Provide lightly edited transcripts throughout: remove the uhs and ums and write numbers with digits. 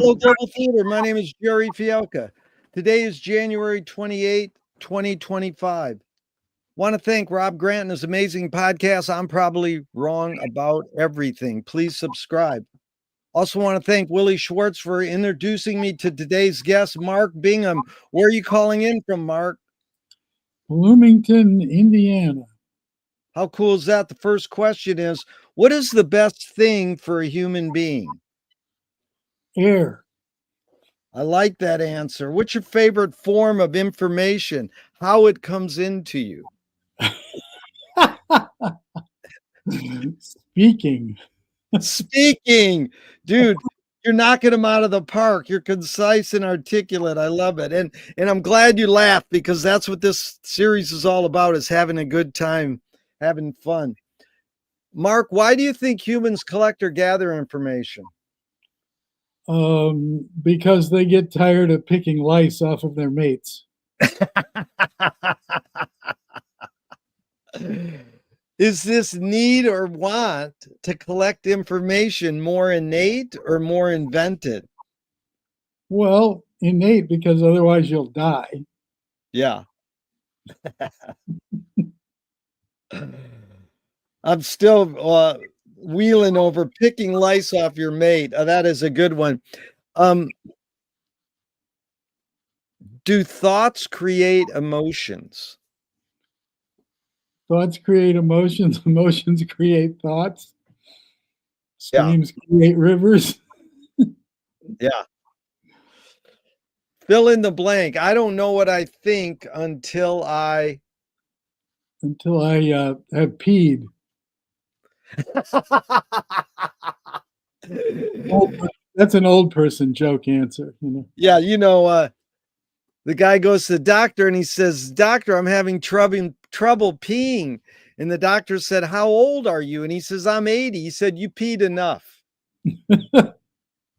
Hello, Global Theater. My name is Jerry Fialka. Today is January 28th, 2025. Want to thank Rob Grant and his amazing podcast, I'm Probably Wrong About Everything. Please subscribe. Also want to thank Willie Schwartz for introducing me to today's guest, Mark Bingham. Where are you calling in from, Mark? Bloomington, Indiana. How cool is that? The first question is, what is the best thing for a human being? Air. I like that answer. What's your favorite form of information? How it comes into you? Speaking. Speaking, dude, you're knocking them out of the park. You're concise and articulate. I love it. And I'm glad you laughed, because that's what this series is all about, is having a good time, having fun. Mark, why do you think humans collect or gather information? Because they get tired of picking lice off of their mates. Is this need or want to collect information more innate or more invented? Well, innate, because otherwise you'll die. Yeah. I'm still wheeling over picking lice off your mate. That is a good one. Do thoughts create emotions? Thoughts create emotions. Emotions create thoughts. Yeah. Streams create rivers. Yeah. Fill in the blank. I don't know what I think until I have peed. That's an old person joke answer, you know. Yeah, the guy goes to the doctor and he says, "Doctor, I'm having trouble peeing." And the doctor said, "How old are you?" And he says, "I'm 80. He said, "You peed enough."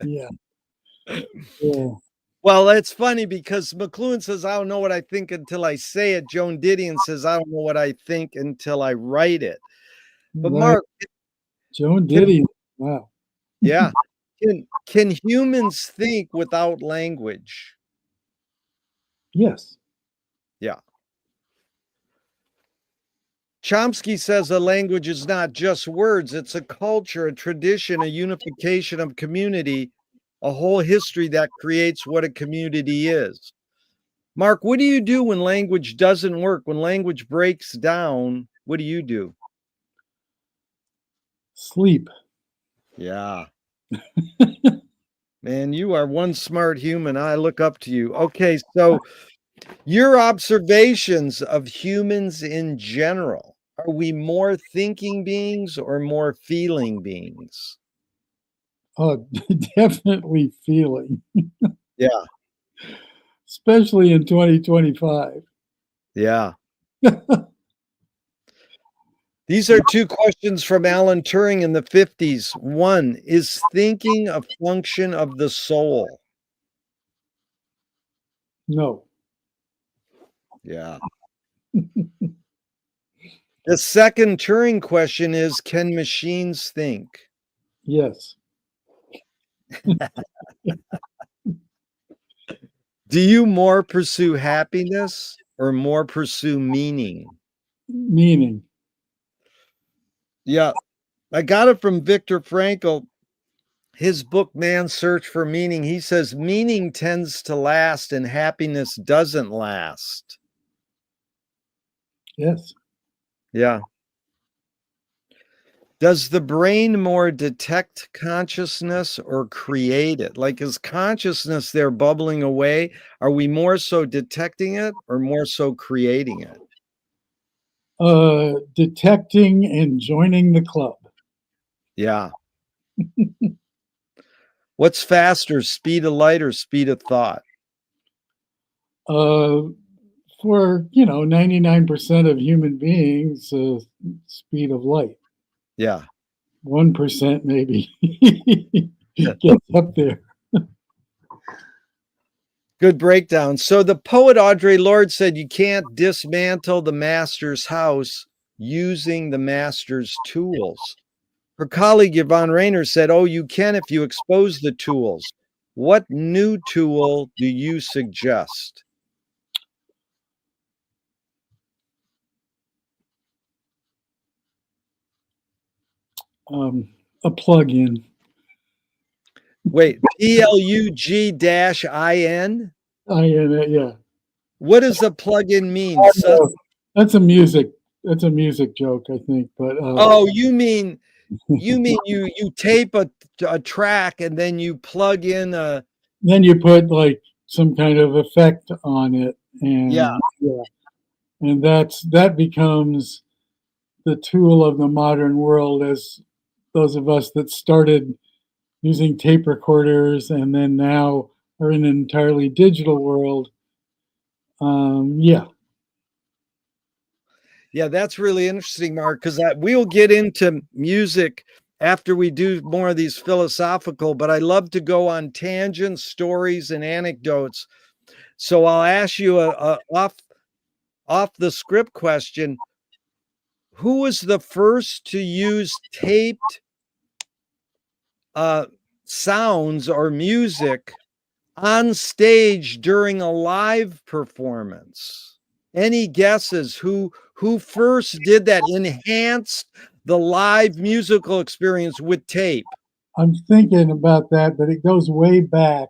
Yeah. Yeah. Well, it's funny because McLuhan says, "I don't know what I think until I say it." Joan Didion says, "I don't know what I think until I write it." But Right. Mark, Joan Didion. Wow. Yeah. Can humans think without language? Yes. Yeah. Chomsky says a language is not just words, it's a culture, a tradition, a unification of community, a whole history that creates what a community is. Mark, what do you do when language doesn't work? When language breaks down, what do you do? Sleep. Yeah. Man, you are one smart human. I look up to you. Okay, so your observations of humans in general. Are we more thinking beings or more feeling beings? Oh, definitely feeling. Yeah. Especially in 2025. Yeah. These are two questions from Alan Turing in the 50s. One, is thinking a function of the soul? No. Yeah. The second Turing question is, can machines think? Yes. Do you more pursue happiness or more pursue meaning? Meaning. Yeah. I got it from Viktor Frankl, his book, Man's Search for Meaning. He says, meaning tends to last and happiness doesn't last. Yes. Yeah. Does the brain more detect consciousness or create it? Like, is consciousness there bubbling away? Are we more so detecting it or more so creating it? Detecting and joining the club. Yeah. What's faster, speed of light or speed of thought? For 99% of human beings, speed of light. Yeah. 1% maybe gets up there. Good breakdown. So the poet Audre Lorde said you can't dismantle the master's house using the master's tools. Her colleague Yvonne Rainer said, "Oh, you can if you expose the tools." What new tool do you suggest? A plug-in. Wait, plug-in? Yeah. What does a plug-in mean? That's a music. That's a music joke, I think. But Oh, you mean you tape a track and then you plug in a then you put like some kind of effect on it, yeah. and that becomes the tool of the modern world, as those of us that started using tape recorders and then now are in an entirely digital world. Yeah. Yeah, that's really interesting, Mark, because we'll get into music after we do more of these philosophical, but I love to go on tangents, stories, and anecdotes. So I'll ask you a off the script question. Who was the first to use taped uh, sounds or music on stage during a live performance? Any guesses who first did that, enhanced the live musical experience with tape? I'm thinking about that, but it goes way back.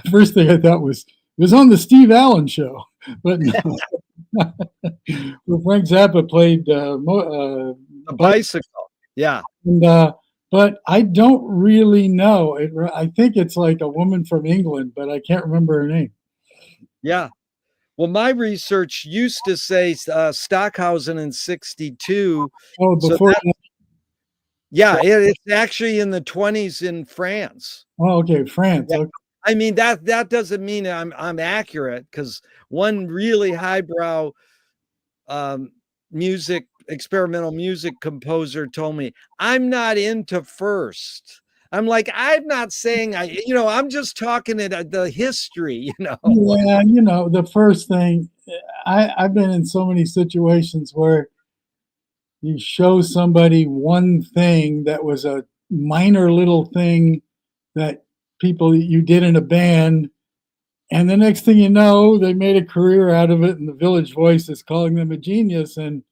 The first thing I thought was it was on the Steve Allen show, but no. Well, Frank Zappa played A bicycle. Yeah. and, but I don't really know. I think it's like a woman from England, but I can't remember her name. Yeah. Well, my research used to say Stockhausen in 62. Oh, So before that. yeah, it's actually in the 20s in France. Oh, okay, France. Yeah. Okay. I mean that doesn't mean I'm accurate, because one really highbrow experimental music composer told me, I'm not into first. I'm like, I'm not saying I'm just talking the history. Yeah, the first thing, I've been in so many situations where you show somebody one thing that was a minor little thing that people you did in a band, and the next thing you know, they made a career out of it, and the Village Voice is calling them a genius, and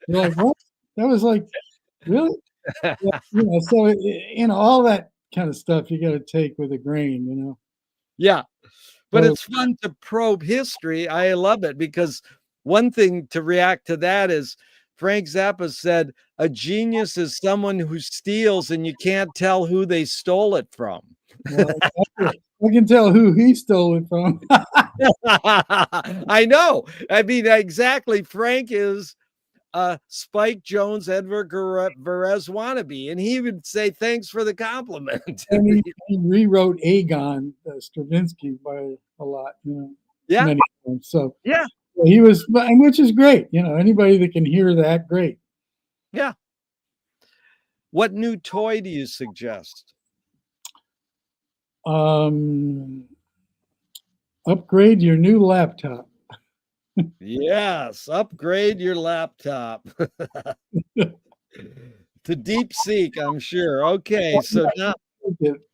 you're like, what? That was like, really? Yeah, so all that kind of stuff you got to take with a grain. Yeah. But So it's fun to probe history. I love it, because one thing to react to that is Frank Zappa said, a genius is someone who steals and you can't tell who they stole it from. well, I can tell who he stole it from. I know. I mean, exactly. Frank is Spike Jones, Edward Varese wannabe, and he would say, thanks for the compliment. And he rewrote Aegon Stravinsky by a lot, Yeah. many times. So Yeah. he was, which is great. Anybody that can hear that, great. Yeah. What new toy do you suggest? Upgrade your new laptop. Yes, upgrade your laptop to Deep Seek, I'm sure. Okay, so now,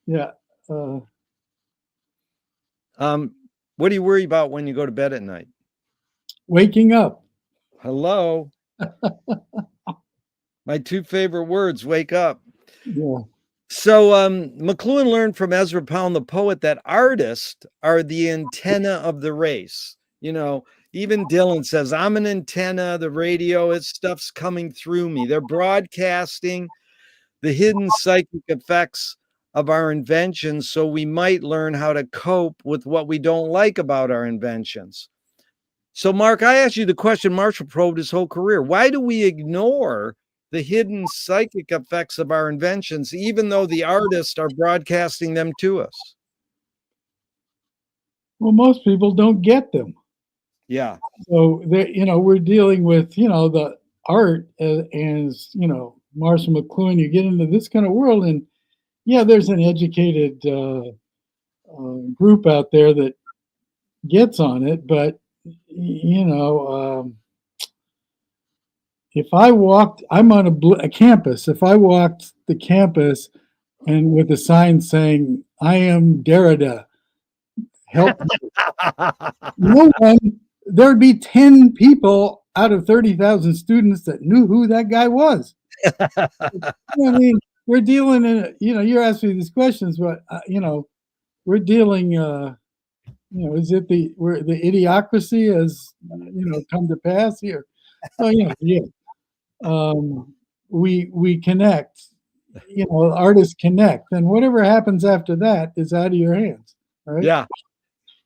Yeah. what do you worry about when you go to bed at night? Waking up. Hello. My two favorite words, wake up. Yeah. So McLuhan learned from Ezra Pound, the poet, that artists are the antenna of the race. Even Dylan says, I'm an antenna, the radio, its stuff's coming through me. They're broadcasting the hidden psychic effects of our inventions, so we might learn how to cope with what we don't like about our inventions. So, Mark, I asked you the question Marshall probed his whole career. Why do we ignore the hidden psychic effects of our inventions, even though the artists are broadcasting them to us? Well, most people don't get them. Yeah. So we're dealing with the art as Marshall McLuhan. You get into this kind of world, and yeah, there's an educated group out there that gets on it, but if I walked, I'm on a campus. If I walked the campus and with a sign saying "I am Derrida," help you. No one, there'd be 10 people out of 30,000 students that knew who that guy was. I mean, we're dealing in, you're asking me these questions, but, we're dealing, is it where the idiocracy has, come to pass here? So, yeah. We connect, artists connect, and whatever happens after that is out of your hands, right? Yeah.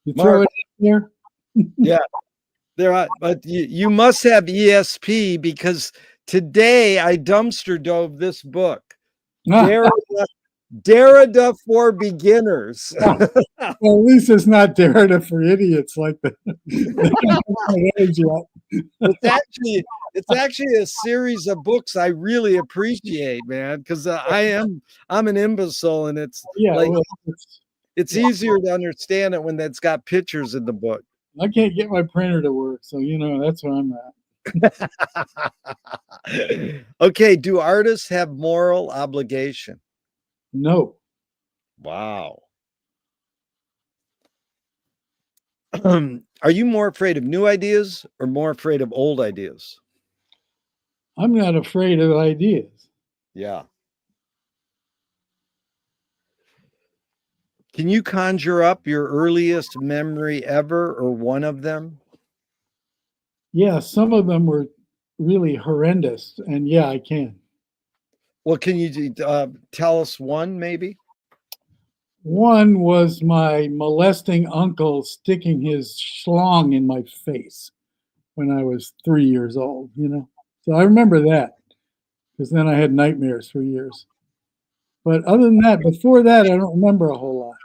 You throw Mark, it in there. yeah. There are, but you must have ESP, because today I dumpster dove this book, Derrida for Beginners. Well, at least it's not Derrida for idiots like the It's actually a series of books I really appreciate, man, because I'm an imbecile, and it's it's easier to understand it when it's got pictures in the book. I can't get my printer to work, so that's where I'm at. Okay, do artists have moral obligation? No. Wow. Are you more afraid of new ideas or more afraid of old ideas? I'm not afraid of ideas. Yeah. Can you conjure up your earliest memory ever, or one of them? Yeah, some of them were really horrendous, and yeah, I can. Well, can you tell us one, maybe? One was my molesting uncle sticking his schlong in my face when I was 3 years old, So I remember that, because then I had nightmares for years. But other than that, before that, I don't remember a whole lot.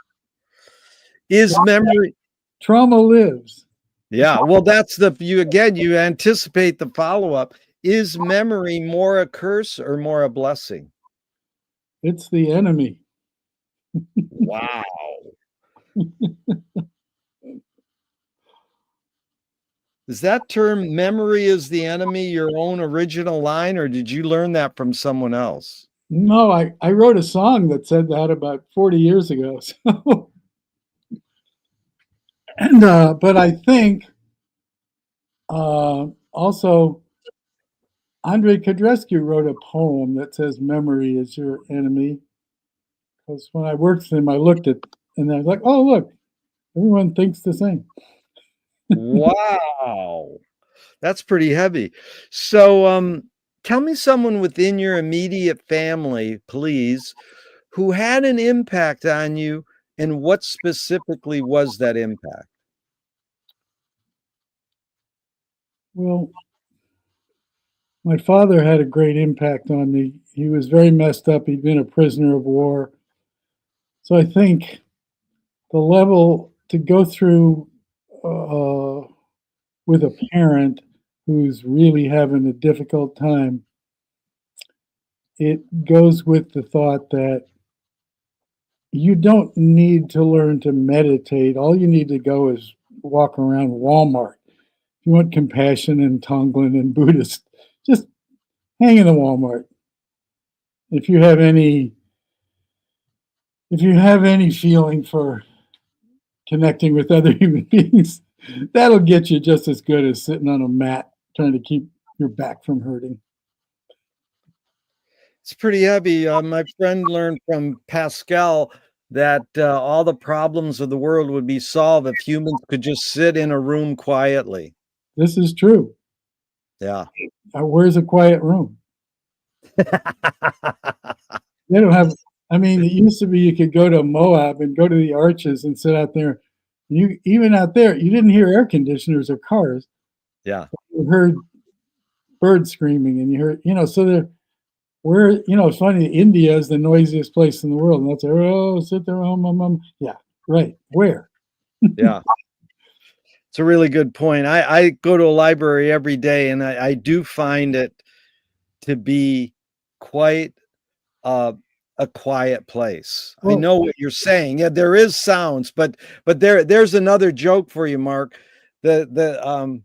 Is memory... Trauma lives. Yeah, well, that's you anticipate the follow-up. Is memory more a curse or more a blessing? It's the enemy. Wow. Is that term, memory is the enemy, your own original line, or did you learn that from someone else? No, I wrote a song that said that about 40 years ago. So. And but I think also Andrei Codrescu wrote a poem that says memory is your enemy. Because when I worked with him, I looked at and I was like, oh, look, everyone thinks the same. Wow. That's pretty heavy. So tell me someone within your immediate family, please, who had an impact on you, and what specifically was that impact? Well, my father had a great impact on me. He was very messed up. He'd been a prisoner of war. So I think the level to go through with a parent who's really having a difficult time, it goes with the thought that you don't need to learn to meditate. All you need to go is walk around Walmart. If you want compassion and Tonglen and Buddhist, just hang in the Walmart. If you have any feeling for connecting with other human beings, that'll get you just as good as sitting on a mat trying to keep your back from hurting. It's pretty heavy. My friend learned from Pascal that all the problems of the world would be solved if humans could just sit in a room quietly. This is true. Yeah. Where's a quiet room? They don't have. I mean, it used to be you could go to Moab and go to the arches and sit out there. Even out there, you didn't hear air conditioners or cars. Yeah. You heard birds screaming, and you heard, so it's funny. India is the noisiest place in the world, and that's sit there, yeah, right. Where? Yeah. It's a really good point. I go to a library every day, and I do find it to be quite a quiet place. Well, I know what you're saying. Yeah, there is sounds, but there's another joke for you, Mark. The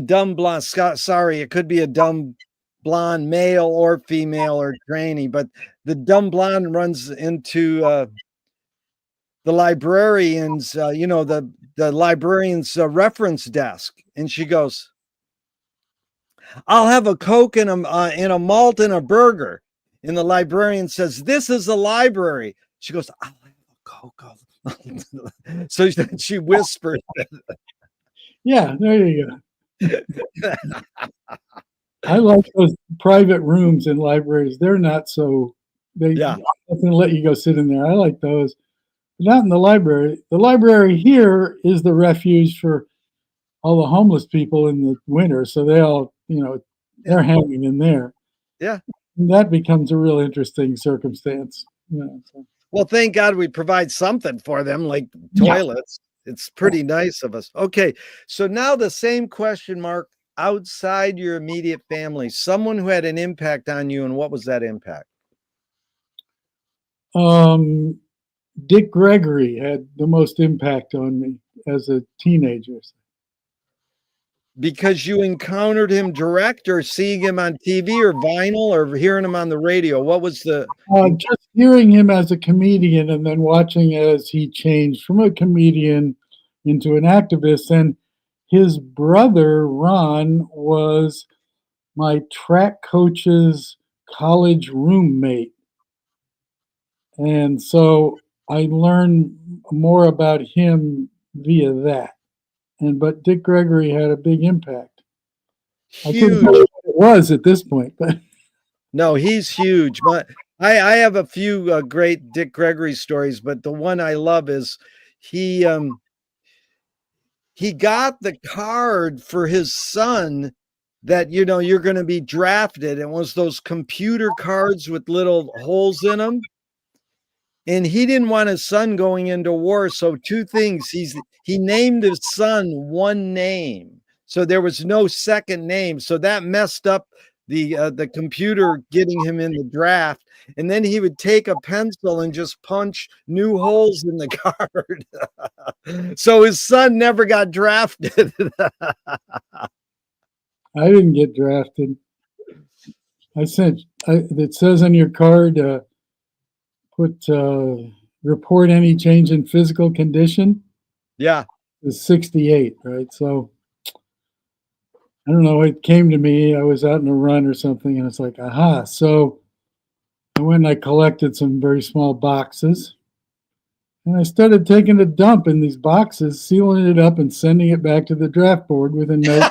dumb blonde. Sorry, it could be a dumb blonde, male or female or tranny, but the dumb blonde runs into the librarian's, the librarian's reference desk, and she goes, "I'll have a Coke and a malt and a burger." And the librarian says, "This is the library." She goes, "I'll have a Coke." So she whispered. Yeah, there you go. I like those private rooms in libraries. They're not so they Yeah. often let you go sit in there. I like those. Not in the library. The library here is the refuge for all the homeless people in the winter, so they all, they're hanging in there. Yeah. And that becomes a real interesting circumstance. So. Well, thank God we provide something for them, like Yeah. toilets. It's pretty nice of us. Okay. So now the same question, Mark, outside your immediate family, someone who had an impact on you, and what was that impact? Dick Gregory had the most impact on me as a teenager. Because you encountered him direct, or seeing him on TV or vinyl, or hearing him on the radio? What was the Just hearing him as a comedian and then watching as he changed from a comedian into an activist. And his brother, Ron, was my track coach's college roommate. And so I learned more about him via that. But Dick Gregory had a big impact. I couldn't tell huge? you what it was at this point, but No, he's huge. But I have a few great Dick Gregory stories, but the one I love is he he got the card for his son that, you're going to be drafted. It was those computer cards with little holes in them. And he didn't want his son going into war. So two things. He named his son one name. So there was no second name. So that messed up the computer getting him in the draft. And then he would take a pencil and just punch new holes in the card. So his son never got drafted. I didn't get drafted. It says on your card, put report any change in physical condition. Yeah. Is 68, right? So I don't know. It came to me. I was out in a run or something, and it's like, aha. So I went and I collected some very small boxes, and I started taking a dump in these boxes, sealing it up, and sending it back to the draft board with a note.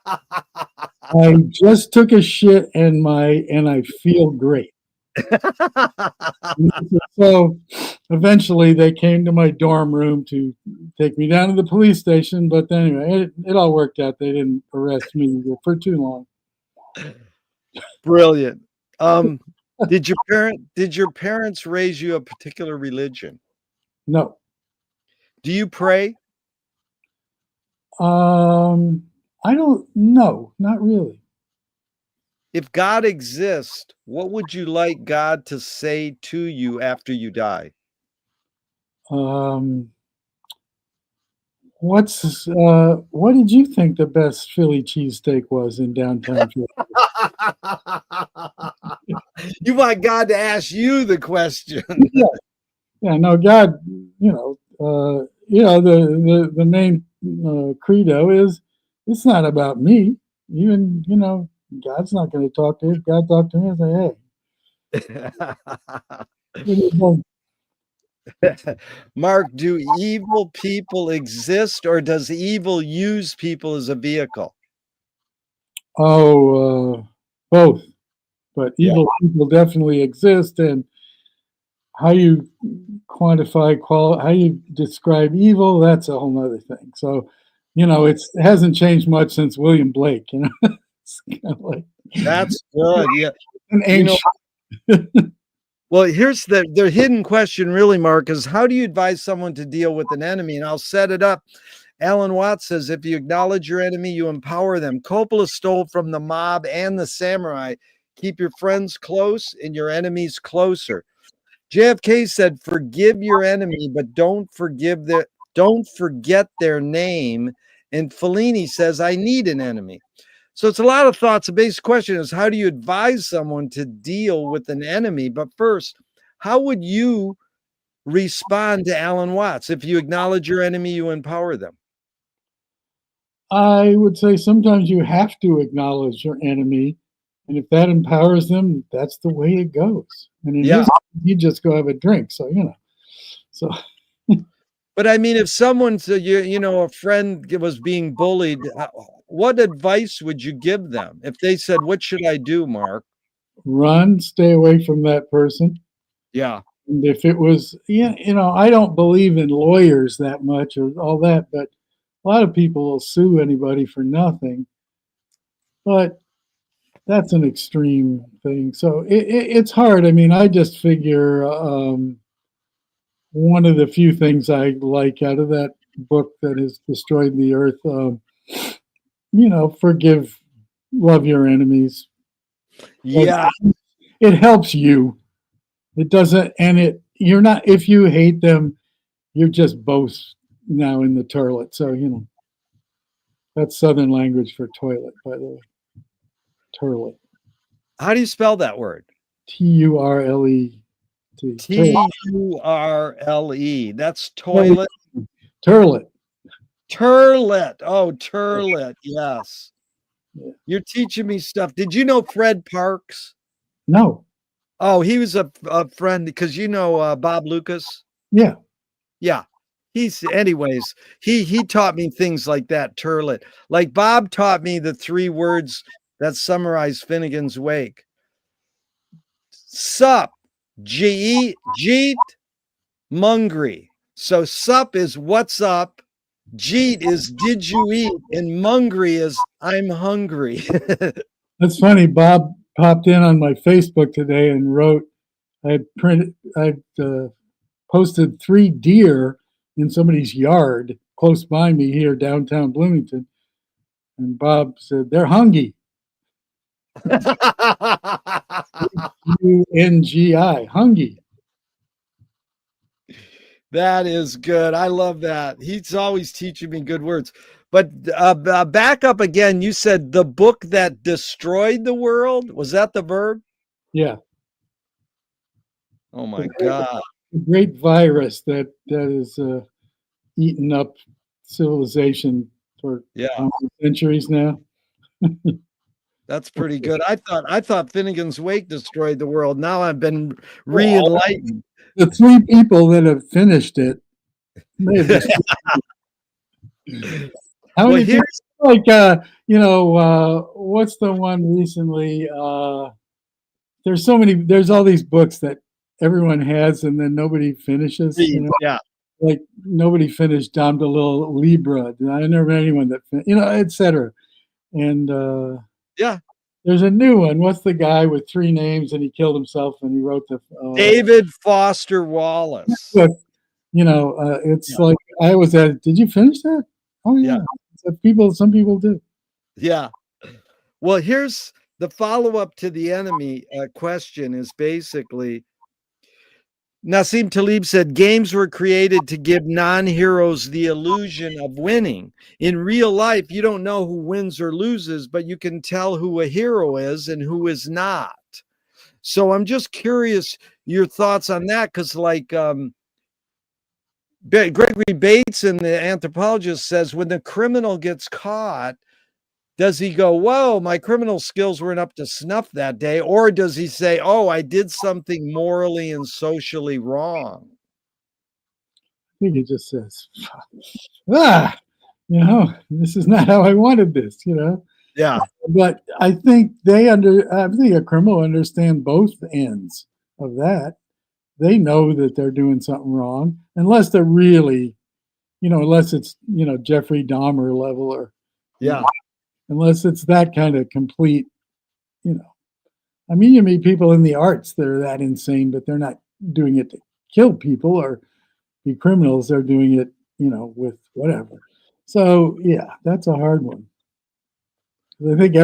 I just took a shit and I feel great. So eventually they came to my dorm room to take me down to the police station. But anyway, it all worked out. They didn't arrest me for too long. Brilliant. Did your parents raise you a particular religion? No. Do you pray? I don't know. Not really. If God exists, what would you like God to say to you after you die? What did you think the best Philly cheesesteak was in downtown Philly? You want God to ask you the question. Yeah, no, God, the main credo is it's not about me. Even, God's not going to talk to you. If God talked to me, I say, hey. Mark, do evil people exist, or does evil use people as a vehicle? Oh, both. But Yeah. evil people definitely exist, and how you how you describe evil, that's a whole other thing. So, it hasn't changed much since William Blake. It's kind of like That's good. Yeah. an ancient. Well, here's the hidden question, really, Mark, is how do you advise someone to deal with an enemy? And I'll set it up. Alan Watts says, if you acknowledge your enemy, you empower them. Coppola stole from the mob and the samurai. Keep your friends close and your enemies closer. JFK said, forgive your enemy, but don't forget their name. And Fellini says, I need an enemy. So it's a lot of thoughts. The basic question is, how do you advise someone to deal with an enemy? But first, how would you respond to Alan Watts? If you acknowledge your enemy, you empower them. I would say sometimes you have to acknowledge your enemy, and if that empowers them, that's the way it goes. And in Yeah. his, you just go have a drink. So so But I mean, if someone's a friend was being bullied, what advice would you give them if they said, "What should I do, Mark?" run, stay away from that person. Yeah. And if it was, I don't believe in lawyers that much or all that, but a lot of people will sue anybody for nothing. But that's an extreme thing. So it's hard. I mean, I just figure one of the few things I like out of that book that has destroyed the earth, forgive, love your enemies. Yeah. It helps you. It doesn't, and you're not, if you hate them, you're just both now in the toilet. So, that's Southern language for toilet, by the way. Turlet. How do you spell that word? Turlet. Turle. That's toilet. Turlet. Turlet. Oh, turlet. Yes. Yeah. You're teaching me stuff. Did you know Fred Parks? No. Oh, he was a friend because Bob Lucas. Yeah. Yeah. Anyways, he taught me things like that, turlet. Like Bob taught me the 3 words that summarize Finnegan's Wake. Sup, jeet, mungry. So sup is what's up, jeet is did you eat, and mungry is I'm hungry. That's funny. Bob popped in on my Facebook today and wrote, I posted 3 deer in somebody's yard close by me here downtown Bloomington. And Bob said, they're hungry. UNGI, hungry. That is good. I love that. He's always teaching me good words. But back up again. You said the book that destroyed the world. Was that the verb? Yeah. Oh my God. A great virus that is eaten up civilization for centuries now. That's pretty good. I thought Finnegan's Wake destroyed the world. Now I've been re-enlightened. The 3 people that have finished it may have just how many people, like what's the one recently? There's all these books that everyone has and then nobody finishes. Yeah. Like nobody finished Dom DeLillo Libra. I never met anyone that etc. And there's a new one. What's the guy with 3 names and he killed himself and he wrote the David Foster Wallace. But, it's like I was at. Did you finish that? Oh yeah. Some people do. Yeah. Well, here's the follow-up to the enemy question is basically, Nassim Taleb said, games were created to give non-heroes the illusion of winning. In real life, you don't know who wins or loses, but you can tell who a hero is and who is not. So I'm just curious your thoughts on that, because Gregory Bateson, the anthropologist, says when the criminal gets caught, does he go, whoa, my criminal skills weren't up to snuff that day? Or does he say, oh, I did something morally and socially wrong? I think he just says, this is not how I wanted this, Yeah. But I think I think a criminal understands both ends of that. They know that they're doing something wrong, unless they're really, unless it's, Jeffrey Dahmer level or, unless it's that kind of complete, I mean, you meet people in the arts that are that insane, but they're not doing it to kill people or be criminals. They're doing it, with whatever. So, yeah, that's a hard one. I think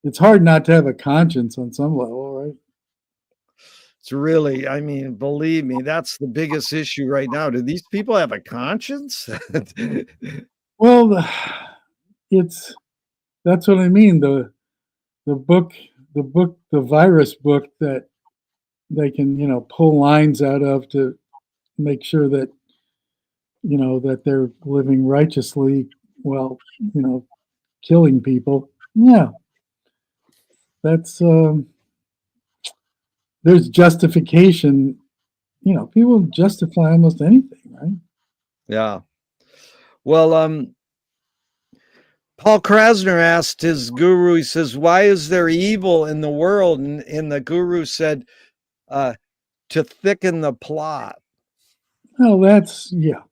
it's hard not to have a conscience on some level, right? It's really, I mean, believe me, that's the biggest issue right now. Do these people have a conscience? Well, that's what I mean. The virus book that they can, pull lines out of to make sure that, that they're living righteously while, killing people. Yeah, that's there's justification. People justify almost anything, right? Yeah. Well, Paul Krasner asked his guru, he says, why is there evil in the world? And the guru said, to thicken the plot. Well, yeah.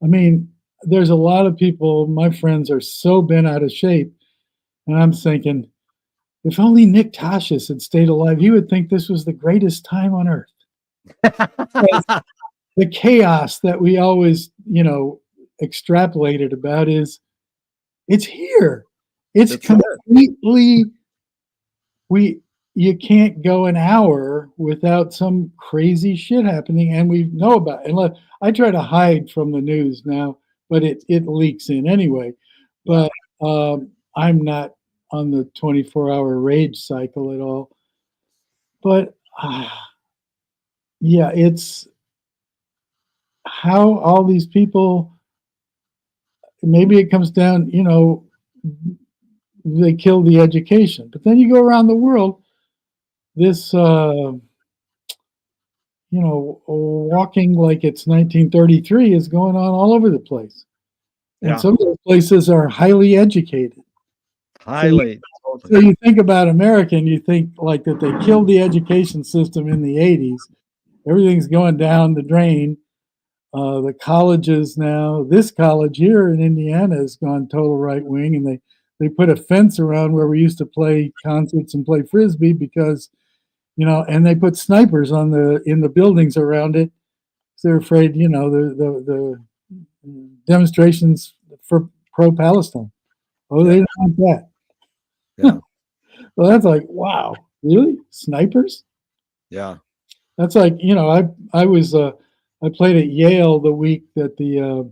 I mean, there's a lot of people, my friends are so bent out of shape. And I'm thinking, if only Nick Toshis had stayed alive, he would think this was the greatest time on earth. The chaos that we always, extrapolated about it's here. It's completely, you can't go an hour without some crazy shit happening, and we know about it. And I try to hide from the news now, but it leaks in anyway. But I'm not on the 24-hour rage cycle at all. But yeah, it's how all these people, maybe it comes down, they kill the education. But then you go around the world, this, walking like it's 1933 is going on all over the place. And some of those places are highly educated. Highly. So you think about America and you think like that they killed the education system in the 80s. Everything's going down the drain. The colleges now, this college here in Indiana has gone total right wing, and they put a fence around where we used to play concerts and play frisbee because, and they put snipers in the buildings around it. So they're afraid, the demonstrations for pro-Palestine. Oh, they don't want that. Yeah. Well, that's like, wow, really? Snipers? Yeah. That's like, I played at Yale the week that the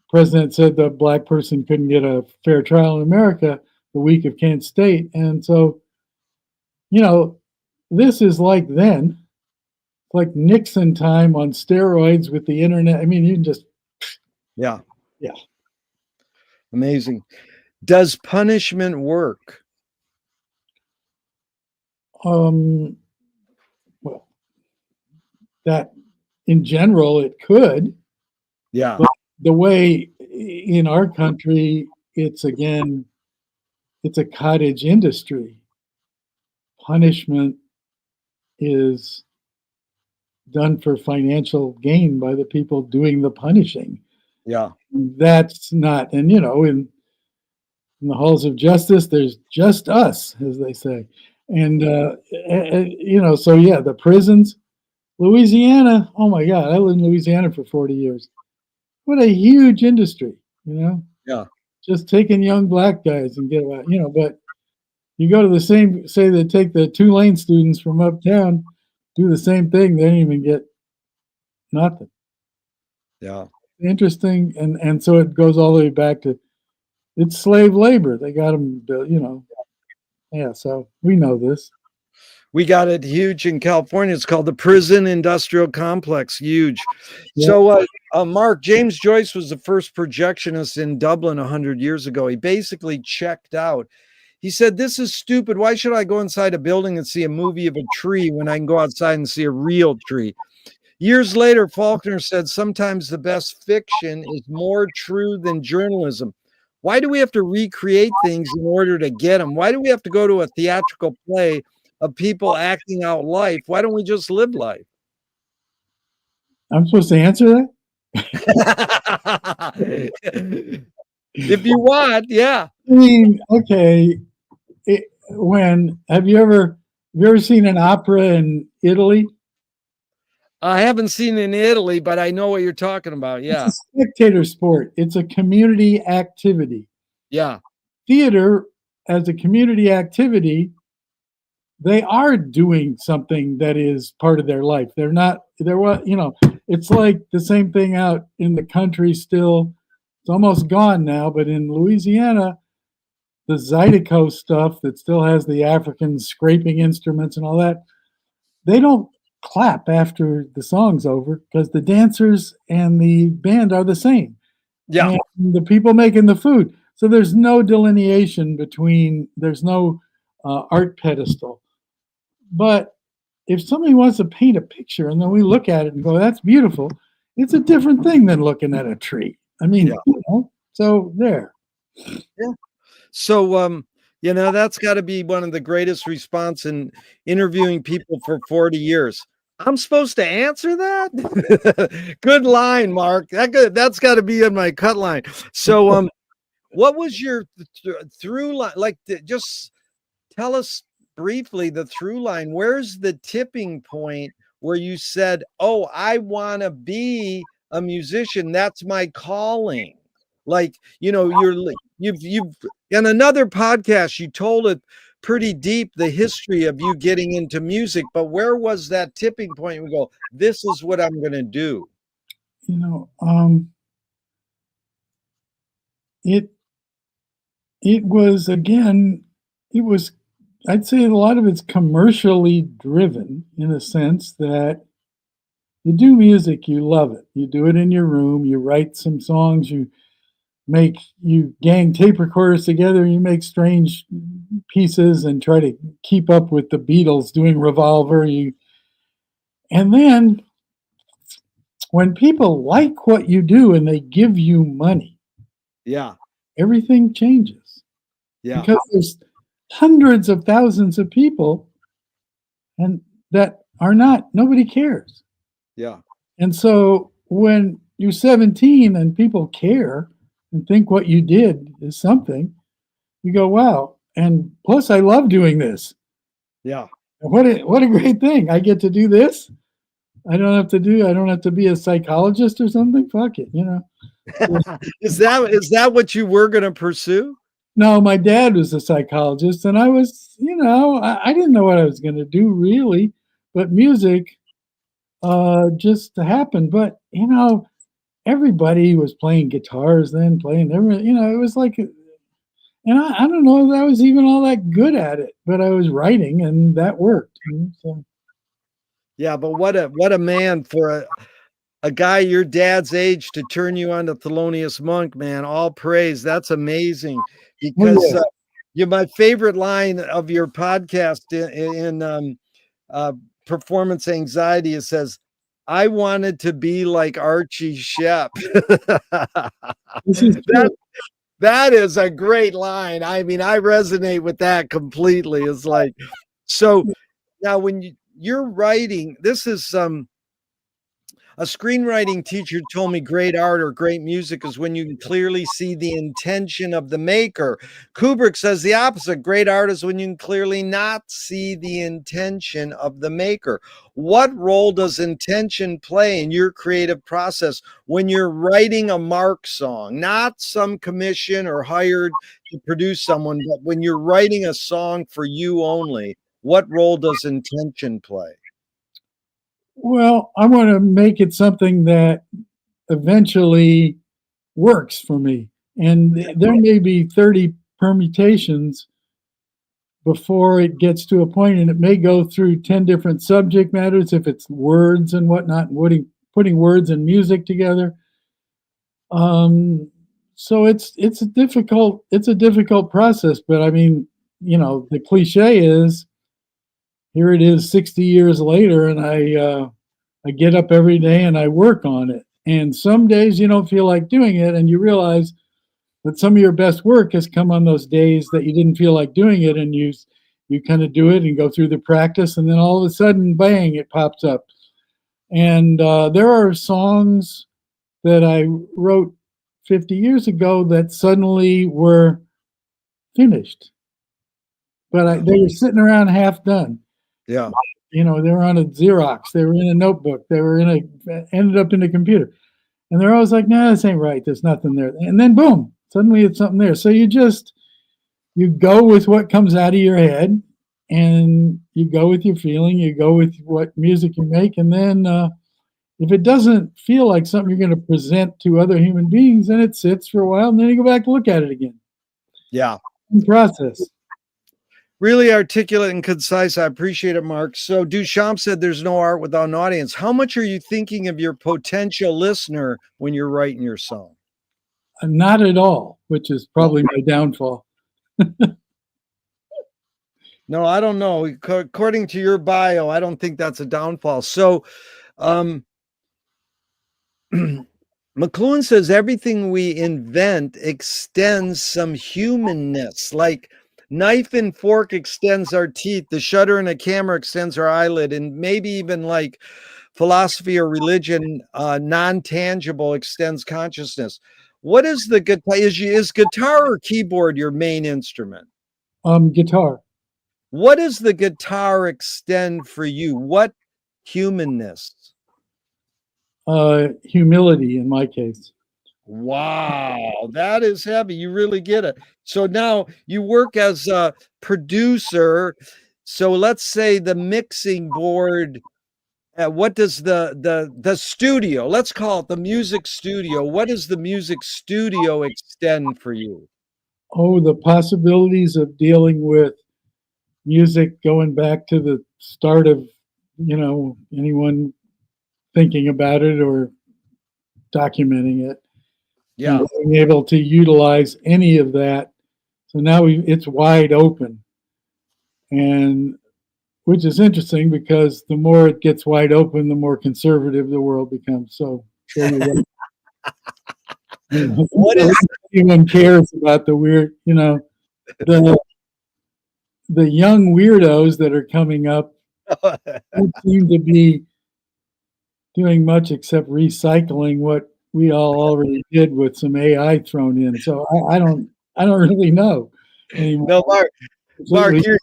president said the black person couldn't get a fair trial in America, the week of Kent State. And so, this is like then, like Nixon time on steroids with the internet. I mean, you can just. Yeah. Yeah. Amazing. Does punishment work? Well, that in general it could. Yeah. But the way in our country, it's a cottage industry. Punishment is done for financial gain by the people doing the punishing. Yeah. That's not, and in the halls of justice, there's just us, as they say. And, so yeah, the prisons, Louisiana, oh my God, I lived in Louisiana for 40 years. What a huge industry, Yeah. Just taking young black guys and get about, but you go to the same, say they take the Tulane students from uptown, do the same thing, they don't even get nothing. Yeah. Interesting. And so it goes all the way back to, it's slave labor. They got them, yeah. So we know this. We got it huge in California. It's called the prison industrial complex. Huge. Yeah. So, Mark, James Joyce was the first projectionist in Dublin 100 years ago. He basically checked out. He said, this is stupid. Why should I go inside a building and see a movie of a tree when I can go outside and see a real tree? Years later, Faulkner said, sometimes the best fiction is more true than journalism. Why do we have to recreate things in order to get them? Why do we have to go to a theatrical play of people acting out life? Why don't we just live life? I'm supposed to answer that? If you want, yeah. I mean, okay. Have you ever seen an opera in Italy? I haven't seen it in Italy, but I know what you're talking about. Yeah. It's a spectator sport. It's a community activity. Yeah. Theater as a community activity, they are doing something that is part of their life. It's like the same thing out in the country still. It's almost gone now, but in Louisiana, the Zydeco stuff that still has the African scraping instruments and all that, they don't clap after the song's over because the dancers and the band are the same. Yeah. And the people making the food. So there's no delineation between, there's no art pedestal. But if somebody wants to paint a picture and then we look at it and go, that's beautiful, it's a different thing than looking at a tree. I mean, Yeah. So there. Yeah. So, that's got to be one of the greatest response in interviewing people for 40 years. I'm supposed to answer that? Good line, Mark. That's got to be in my cut line. So, what was your through line? Like, just tell us briefly the through line. Where's the tipping point where you said, "Oh, I want to be a musician. That's my calling." Like, you've in another podcast you told it pretty deep, the history of you getting into music, but where was that tipping point? We go, "This is what I'm going to do." You know, it it was again, it was, I'd say a lot of it's commercially driven in a sense that you do music, you love it. You do it in your room, you write some songs, you gang tape recorders together, you make strange pieces and try to keep up with the Beatles doing Revolver. And then when people like what you do and they give you money, Yeah. everything changes. Yeah. Because there's hundreds of thousands of people and that are not, nobody cares. Yeah. And so when you're 17 and people care and think what you did is something, you go, wow. And plus I love doing this. Yeah. What a great thing. I get to do this. I don't have to be a psychologist or something. Fuck it, Is that what you were going to pursue? No, my dad was a psychologist and I was, I didn't know what I was going to do really, but music just happened. But, everybody was playing guitars then, playing everything, it was like, and I don't know that I was even all that good at it, but I was writing and that worked. So. Yeah, but what a man for a guy your dad's age to turn you on to Thelonious Monk, man. All praise. That's amazing because Yeah. you're my favorite line of your podcast performance anxiety. It says, "I wanted to be like Archie Shepp." This is true. That is a great line. I mean, I resonate with that completely. It's like, so now when you're writing, this is a screenwriting teacher told me great art or great music is when you can clearly see the intention of the maker. Kubrick says the opposite. Great art is when you can clearly not see the intention of the maker. What role does intention play in your creative process when you're writing a Mark song? Not some commission or hired to produce someone, but when you're writing a song for you only, what role does intention play? Well, I want to make it something that eventually works for me. And there may be 30 permutations before it gets to a point, and it may go through 10 different subject matters if it's words and whatnot, putting words and music together. So it's a difficult process, but I mean, the cliche is here it is 60 years later, and I get up every day and I work on it. And some days you don't feel like doing it, and you realize that some of your best work has come on those days that you didn't feel like doing it, and you kind of do it and go through the practice, and then all of a sudden, bang, it pops up. And there are songs that I wrote 50 years ago that suddenly were finished, but they were sitting around half done. Yeah. They were on a Xerox, they were in a notebook, they were ended up in a computer. And they're always like, nah, this ain't right. There's nothing there. And then boom, suddenly it's something there. So you go with what comes out of your head and you go with your feeling, you go with what music you make. And then if it doesn't feel like something you're going to present to other human beings, then it sits for a while and then you go back to look at it again. Yeah. Process. Really articulate and concise. I appreciate it, Mark. So Duchamp said there's no art without an audience. How much are you thinking of your potential listener when you're writing your song? Not at all, which is probably my downfall. No, I don't know. According to your bio, I don't think that's a downfall. So McLuhan says everything we invent extends some humanness, like knife and fork extends our teeth, the shutter in a camera extends our eyelid, and maybe even like philosophy or religion, non-tangible extends consciousness. What is the guitar? Is guitar or keyboard your main instrument? Guitar. What does the guitar extend for you? What humanness? Humility in my case. Wow, that is heavy. You really get it. So now you work as a producer. So let's say the mixing board. What does the studio? Let's call it the music studio. What does the music studio extend for you? Oh, the possibilities of dealing with music going back to the start of, anyone thinking about it or documenting it, Yeah. and being able to utilize any of that. So now it's wide open, and which is interesting because the more it gets wide open, the more conservative the world becomes. So there you go. What is Anyone cares about the weird, the young weirdos that are coming up don't seem to be doing much except recycling what we all already did with some AI thrown in. So I don't really know anymore. no, Mark? Mark, Completely.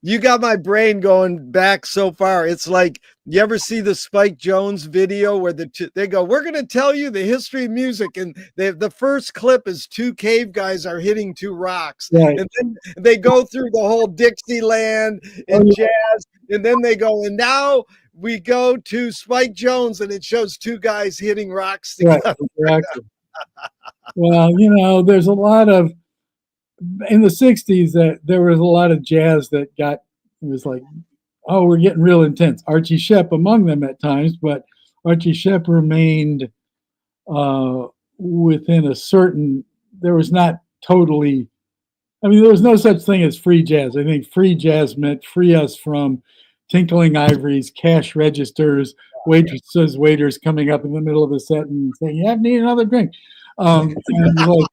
you got my brain going back so far. It's like, you ever see the Spike Jones video where they go, we're going to tell you the history of music. And the first clip is two cave guys are hitting two rocks. Right. And then they go through the whole Dixieland and jazz. And then they go, and now we go to Spike Jones and it shows two guys hitting rocks together. Right, exactly. Well, there's a lot of, in the 60s, that there was a lot of jazz that it was like, oh, we're getting real intense. Archie Shepp among them at times, but Archie Shepp remained within a certain, there was not totally, there was no such thing as free jazz. I think free jazz meant free us from tinkling ivories, cash registers, waiters coming up in the middle of the set and saying, you have to need another drink. And like,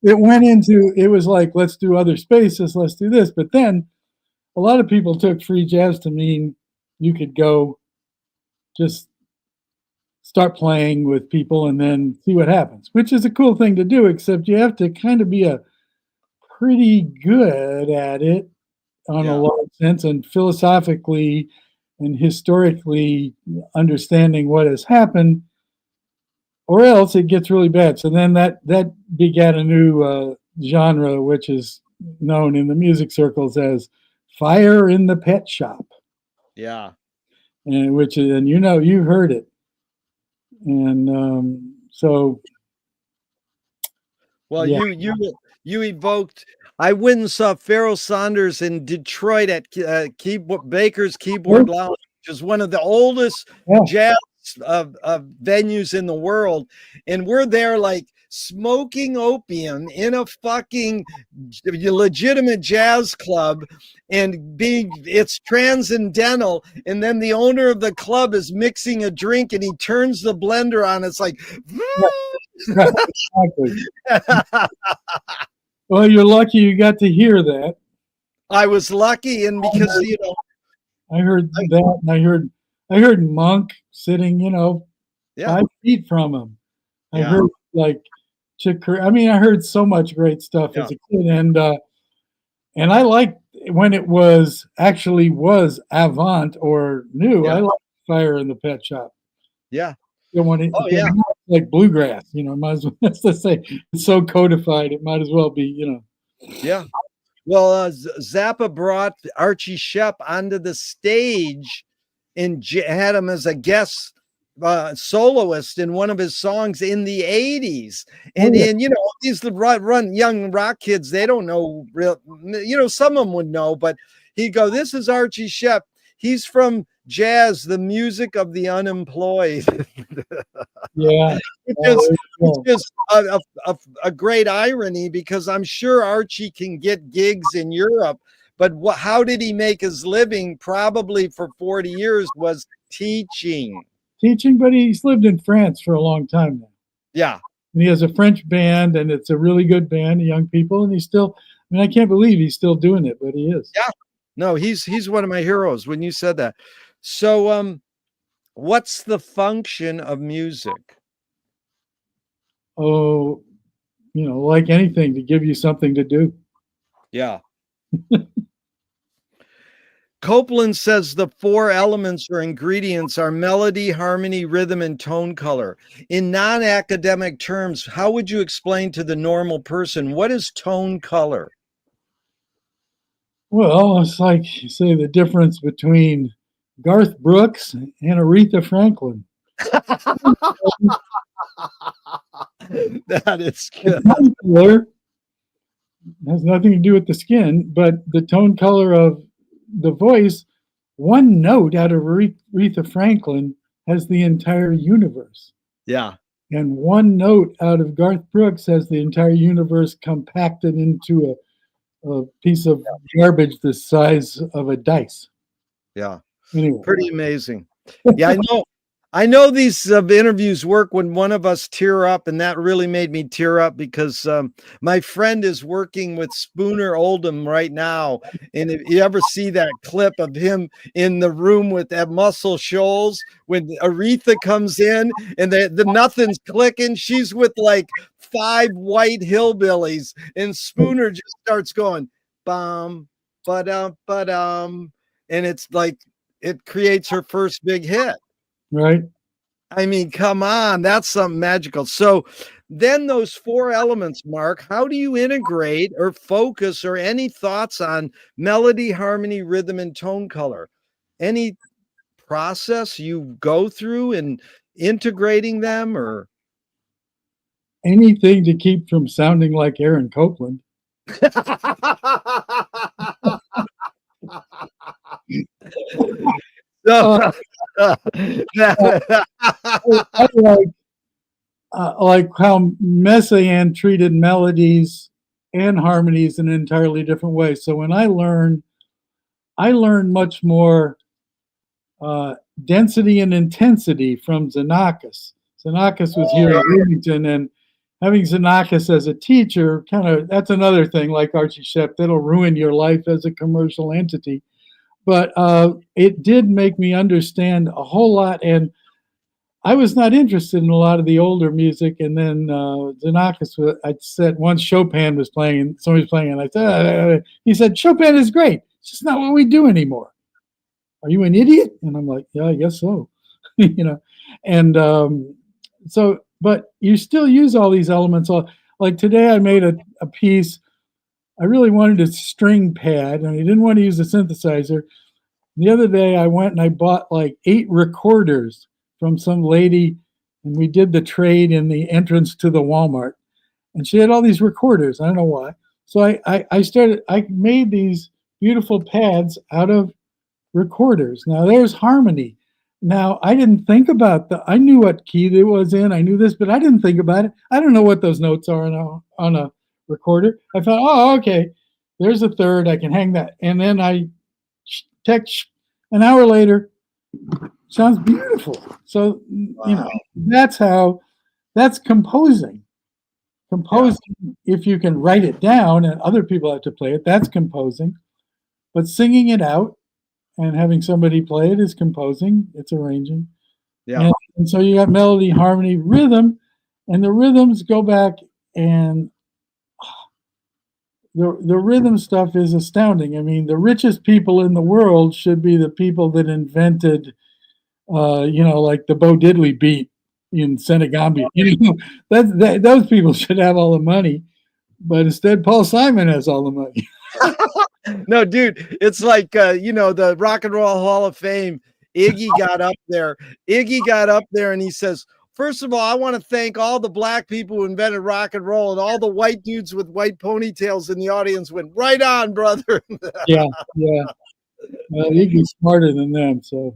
it was like, let's do other spaces, let's do this. But then a lot of people took free jazz to mean you could go just start playing with people and then see what happens, which is a cool thing to do, except you have to kind of be a pretty good at it on a large sense, and philosophically and historically understanding what has happened, or else it gets really bad. So then that begat a new genre, which is known in the music circles as fire in the pet shop. Yeah. And you've heard it. And so. Well, yeah. you evoked. I went and saw Pharoah Sanders in Detroit at Baker's Keyboard Lounge, which is one of the oldest jazz venues in the world, and we're there like smoking opium in a fucking legitimate jazz club, and it's transcendental. And then the owner of the club is mixing a drink, and he turns the blender on. It's like. Exactly. Well, you're lucky you got to hear that. I was lucky, and because I heard that, and I heard Monk sitting, 5 feet from him. I heard like Chick Corea. I heard so much great stuff as a kid, and I liked when it was avant or new. I liked Fire in the Pet Shop. Yeah. Like bluegrass, might as well, let's say it's so codified, it might as well be, Yeah. Well, Zappa brought Archie Shepp onto the stage and had him as a guest soloist in one of his songs in the 80s. Oh, And, yeah. and you know, these run young rock kids, they don't know real, you know, some of them would know, but he'd go, this is Archie Shepp. He's from jazz, the music of the unemployed. Yeah. which Oh, is there you which go. is a great irony, because I'm sure Archie can get gigs in Europe, but how did he make his living? Probably for 40 years was teaching. Teaching, but he's lived in France for a long time now. Yeah. And he has a French band, and it's a really good band of young people. And he's still, I mean, I can't believe he's still doing it, but he is. Yeah. No, he's one of my heroes when you said that. So what's the function of music? Oh, like anything, to give you something to do. Yeah. Copeland says the four elements or ingredients are melody, harmony, rhythm, and tone color. In non-academic terms, how would you explain to the normal person what is tone color? Well, it's like you say the difference between Garth Brooks and Aretha Franklin. That is The good. tone color has nothing to do with the skin, but the tone color of the voice, one note out of Aretha Franklin has the entire universe. Yeah. And one note out of Garth Brooks has the entire universe compacted into a piece of garbage the size of a dice. Yeah. Anyway. Pretty amazing. Yeah, I know these interviews work when one of us tear up, and that really made me tear up because my friend is working with Spooner Oldham right now. And if you ever see that clip of him in the room with that Muscle Shoals, when Aretha comes in and the nothing's clicking, she's with like 5 white hillbillies, and Spooner just starts going, bum, ba-dum, and it's like it creates her first big hit. Right. I mean, come on, that's something magical. So then those four elements, Mark, how do you integrate or focus, or any thoughts on melody, harmony, rhythm, and tone color? Any process you go through in integrating them, or Anything to keep from sounding like Aaron Copland. Uh, I like how Messiaen treated melodies and harmonies in an entirely different way. So when I learned much more density and intensity from Xenakis. Xenakis was here in Bloomington, and having Xenakis as a teacher, that's another thing, like Archie Shepp, that'll ruin your life as a commercial entity. But it did make me understand a whole lot, and I was not interested in a lot of the older music. And then Xenakis, I said, once Chopin was playing, and somebody was playing, and I said, he said, Chopin is great. It's just not what we do anymore. Are you an idiot? And I'm like, yeah, I guess so. And so, but you still use all these elements. Like today, I made a piece. I really wanted a string pad, and I didn't want to use a synthesizer. The other day, I went and I bought like 8 recorders from some lady, and we did the trade in the entrance to the Walmart. And she had all these recorders. I don't know why. So I made these beautiful pads out of recorders. Now there's harmony. Now I didn't think about I knew what key it was in. I knew this, but I didn't think about it. I don't know what those notes are on a recorder. I thought, oh, okay, there's a third. I can hang that. And then I text an hour later. Sounds beautiful. So, wow. That's composing. Composing, if you can write it down and other people have to play it, that's composing. But singing it out and having somebody play it is composing. It's arranging. Yeah. And so you got melody, harmony, rhythm, and the rhythms go back, and the rhythm stuff is astounding. I mean, the richest people in the world should be the people that invented, like the Bo Diddley beat in Senegambia. Those people should have all the money, but instead Paul Simon has all the money. No, dude, it's like the Rock and Roll Hall of Fame Iggy got up there. Iggy got up there and he says, first of all, I want to thank all the black people who invented rock and roll, and all the white dudes with white ponytails in the audience went, right on, brother. Yeah, yeah. Well, Iggy's smarter than them, so.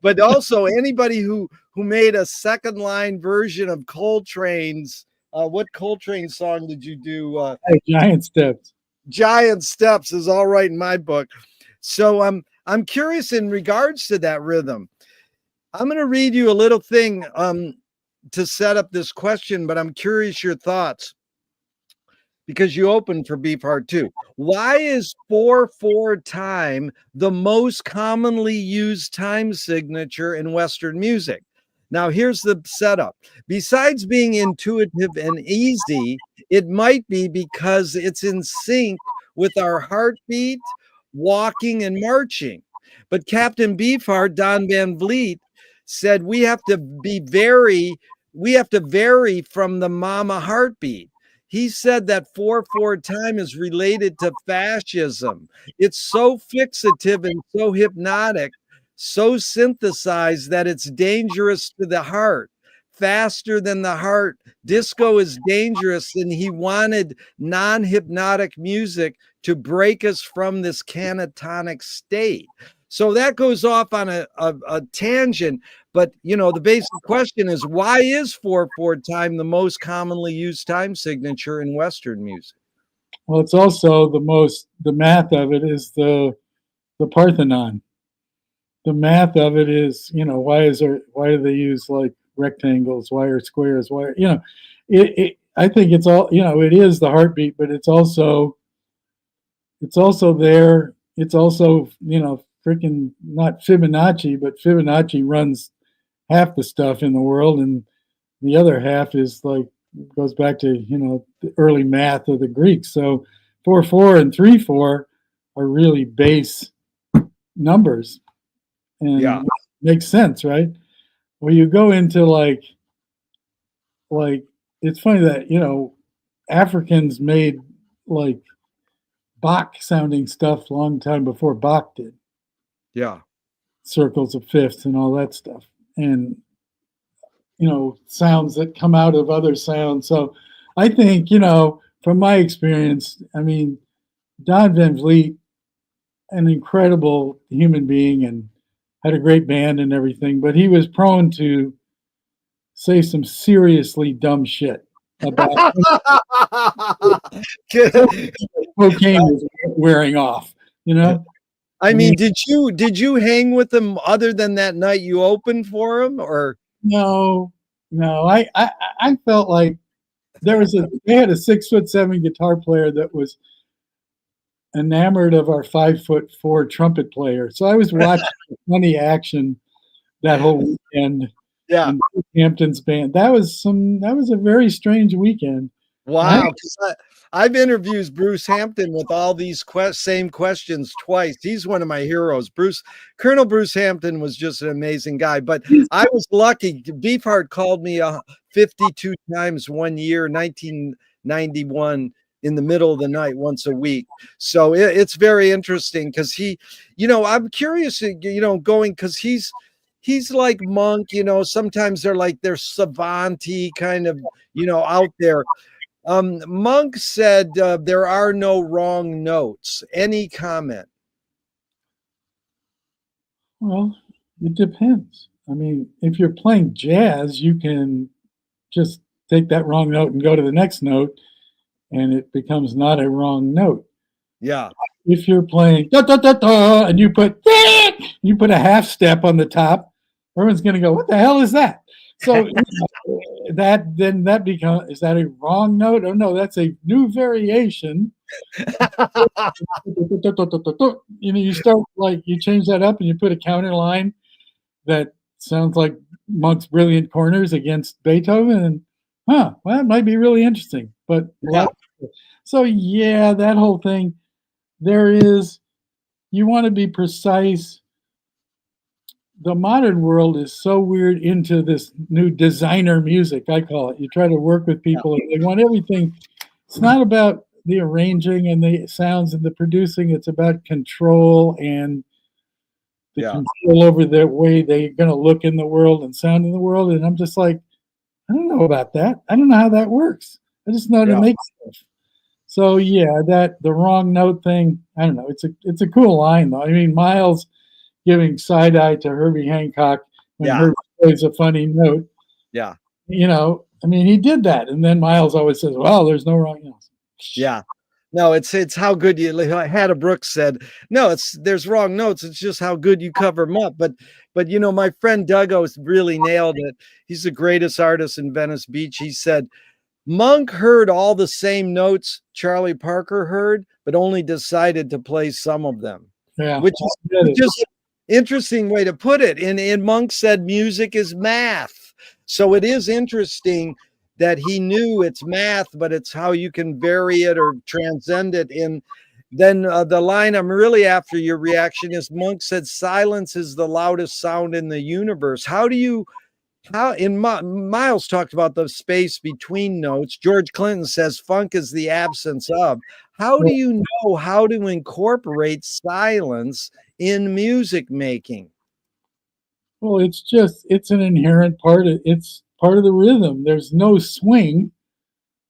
But also anybody who made a second line version of Coltrane's, what Coltrane song did you do? Giant Steps. Giant Steps is all right in my book. So I'm curious in regards to that rhythm. I'm going to read you a little thing to set up this question, but I'm curious your thoughts because you opened for Beefheart too. Why is 4/4 time the most commonly used time signature in Western music? Now, here's the setup. Besides being intuitive and easy, it might be because it's in sync with our heartbeat, walking, and marching. But Captain Beefheart, Don Van Vliet, said we have to vary from the mama heartbeat. He said that 4/4 time is related to fascism. It's so fixative and so hypnotic, so synthesized that it's dangerous to the heart, faster than the heart. Disco is dangerous, and he wanted non-hypnotic music to break us from this canatonic state. So that goes off on a tangent, but the basic question is, why is 4/4 time the most commonly used time signature in Western music? Well, it's also the math of it is the Parthenon. The math of it is, why do they use like rectangles? Why are squares? I think it's all, it is the heartbeat, but it's also there. It's also, freaking not Fibonacci, but Fibonacci runs half the stuff in the world, and the other half is like goes back to the early math of the Greeks. So 4/4 and 3/4 are really base numbers, and Yeah. makes sense, right? Well, you go into like it's funny that Africans made like Bach sounding stuff a long time before Bach did. Yeah. Circles of fifths and all that stuff, and sounds that come out of other sounds. So I think, from my experience, I mean, Don Van Vliet, an incredible human being and had a great band and everything, but he was prone to say some seriously dumb shit about cocaine was wearing off, I mean, did you hang with him other than that night you opened for him, or? No. I felt like they had a 6'7" guitar player that was enamored of our 5'4" trumpet player. So I was watching funny action that whole weekend. Yeah. In Hampton's band. That was a very strange weekend. Wow. I've interviewed Bruce Hampton with all these same questions twice. He's one of my heroes. Colonel Bruce Hampton was just an amazing guy, but I was lucky. Beefheart called me 52 times one year, 1991, in the middle of the night, once a week. So it's very interesting because I'm curious, going, because he's like Monk, sometimes they're savant-y kind of, out there. Monk said there are no wrong notes. Any comment? Well, it depends. I mean, if you're playing jazz, you can just take that wrong note and go to the next note, and it becomes not a wrong note. Yeah. If you're playing da da da da and you put a half step on the top, everyone's going to go, "What the hell is that?" So that becomes, is that a wrong note? Oh no, that's a new variation. You start you change that up and you put a counter line that sounds like Monk's Brilliant Corners against Beethoven, and well, that might be really interesting. But so yeah, that whole thing. You want to be precise. The modern world is so weird into this new designer music, I call it. You try to work with people, and they want everything. It's not about the arranging and the sounds and the producing. It's about control and the Yeah. control over the way they're going to look in the world and sound in the world. And I'm just like, I don't know about that. I don't know how that works. I just know to Yeah. make stuff. So yeah, that the wrong note thing. I don't know. It's a cool line though. I mean, Miles giving side eye to Herbie Hancock when Yeah. Herbie plays a funny note. Yeah. I mean, he did that, and then Miles always says, "Well, there's no wrong." Yeah. No, it's how good you, like Hannah Brooks said, no, there's wrong notes. It's just how good you cover them up. But my friend Dougos really nailed it. He's the greatest artist in Venice Beach. He said, Monk heard all the same notes Charlie Parker heard, but only decided to play some of them, Yeah, which is just interesting way to put it. And Monk said music is math. So it is interesting that he knew it's math, but it's how you can vary it or transcend it. And then the line I'm really after your reaction is Monk said silence is the loudest sound in the universe. Miles talked about the space between notes. George Clinton says funk is the absence of. How do you know how to incorporate silence in music making? Well, it's an inherent part of it's part of the rhythm. There's no swing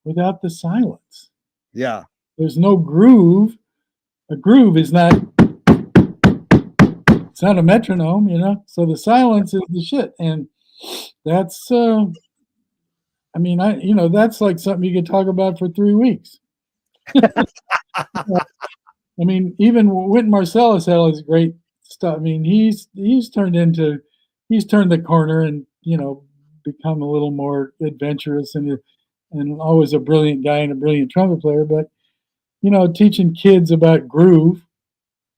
without the silence. Yeah. There's no groove. A groove is not it's not a metronome, So the silence is the shit. And that's I mean, that's like something you could talk about for 3 weeks. I mean, even Wynton Marsalis had all his great stuff. I mean, he's turned the corner and become a little more adventurous and always a brilliant guy and a brilliant trumpet player. But teaching kids about groove,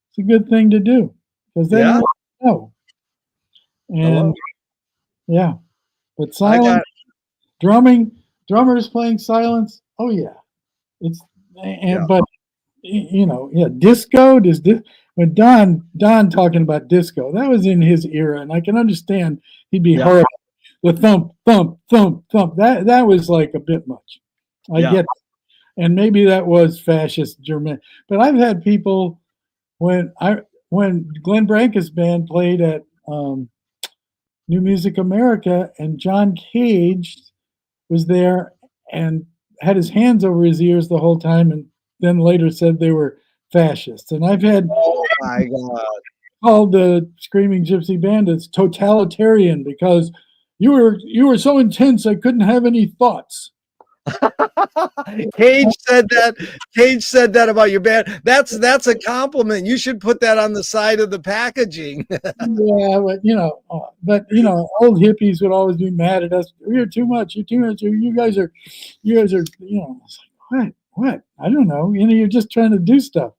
it's a good thing to do because they Yeah. don't know. And yeah, but I got drummers playing silence. Oh yeah, it's yeah. but disco when Don talking about disco, that was in his era, and I can understand he'd be horrible. The thump, thump, thump, thump. That was like a bit much. I get, and maybe that was fascist German. But I've had people when Glenn Branca's band played at New Music America, and John Cage was there and had his hands over his ears the whole time, and then later said they were fascists. And I've had my God. called the Screaming Gypsy Bandits totalitarian because you were so intense I couldn't have any thoughts. Cage said that. Cage said that about your band. That's a compliment. You should put that on the side of the packaging. Yeah, old hippies would always be mad at us. You're too much. You're too much. You guys are. It's like, what? I don't know. You're just trying to do stuff,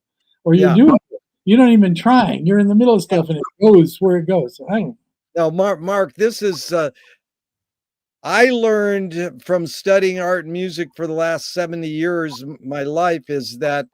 or you're doing. You don't even trying. You're in the middle of stuff, and it goes where it goes. So I don't. Now, Mark, this is. I learned from studying art and music for the last 70 years, my life is that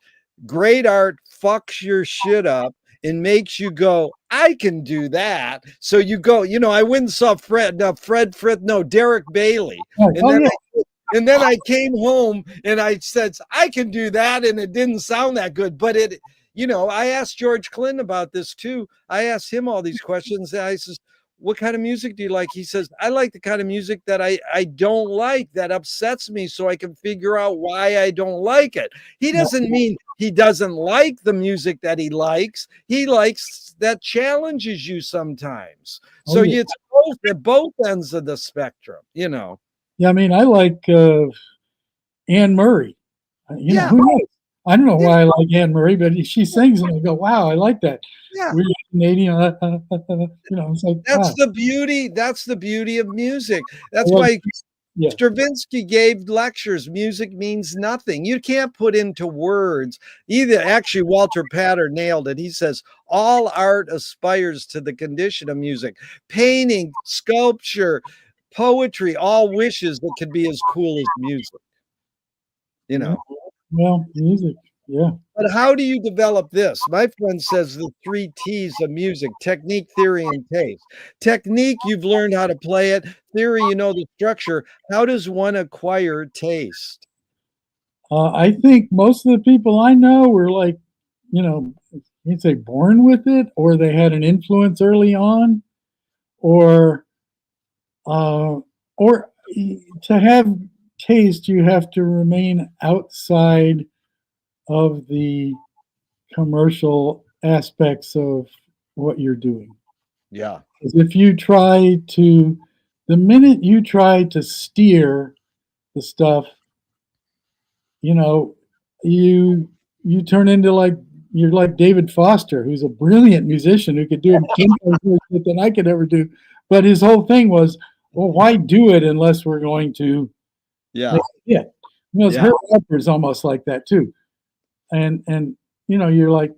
great art fucks your shit up and makes you go, I can do that. So you go, I went and saw Derek Bailey. And then I came home and I said, I can do that. And it didn't sound that good, but I asked George Clinton about this too. I asked him all these questions. And I says, what kind of music do you like? He says, I like the kind of music that I don't like, that upsets me, so I can figure out why I don't like it. He doesn't mean he doesn't like the music that he likes. He likes that challenges you sometimes. So it's both ends of the spectrum, Yeah, I mean, I like Anne Murray. Who knows? I don't know why I like Anne Murray, but she sings and I go, wow, I like that. Yeah. We're Canadian, it's like that's the beauty. That's the beauty of music. That's why Stravinsky gave lectures. Music means nothing. You can't put into words either. Actually, Walter Pater nailed it. He says, all art aspires to the condition of music. Painting, sculpture, poetry, all wishes that could be as cool as music. Well, music, yeah. But how do you develop this? My friend says the 3 T's of music: technique, theory, and taste. Technique, you've learned how to play it. Theory, you know the structure. How does one acquire taste? I think most of the people I know were like, you'd say born with it, or they had an influence early on, or uh, or to have taste, you have to remain outside of the commercial aspects of what you're doing. Yeah. Because if you try to, the minute you try to steer the stuff, you know, you you turn into like you're like David Foster, who's a brilliant musician who could do 10 times more shit than I could ever do. But his whole thing was, well, why do it unless we're going to Yeah. make it hit? You know, Yeah. Herb Alpert's almost like that too. And you know, you're like,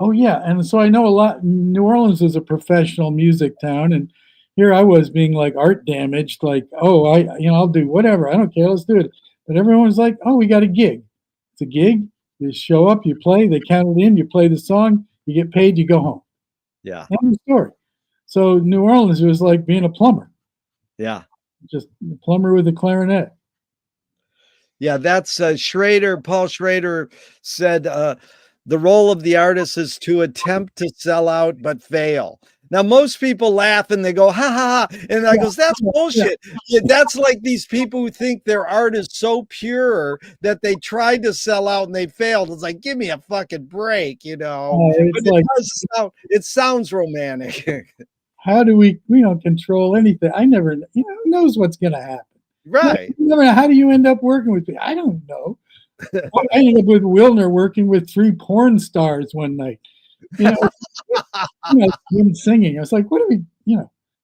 oh yeah. And so I know a lot. New Orleans is a professional music town, and here I was being like art damaged, like, oh, I'll do whatever, I don't care, let's do it. But everyone was like, oh, we got a gig. It's a gig. You show up, you play, they count it in, you play the song, you get paid, you go home. Yeah. End of story. So New Orleans was like being a plumber, Yeah. just a plumber with a clarinet. Yeah, that's Schrader. Paul Schrader said the role of the artist is to attempt to sell out but fail. Now, most people laugh and they go, ha ha ha. And I Yeah, goes, that's yeah, yeah. bullshit. That's like these people who think their art is so pure that they tried to sell out and they failed. It's like, give me a fucking break, you know. But It's it like, does sound, it sounds romantic. how do we don't control anything. I never, who knows what's going to happen? Right. Never know. How do you end up working with me? I don't know. I ended up with Wilner working with 3 porn stars one night. You know, him singing. I was like, what are we,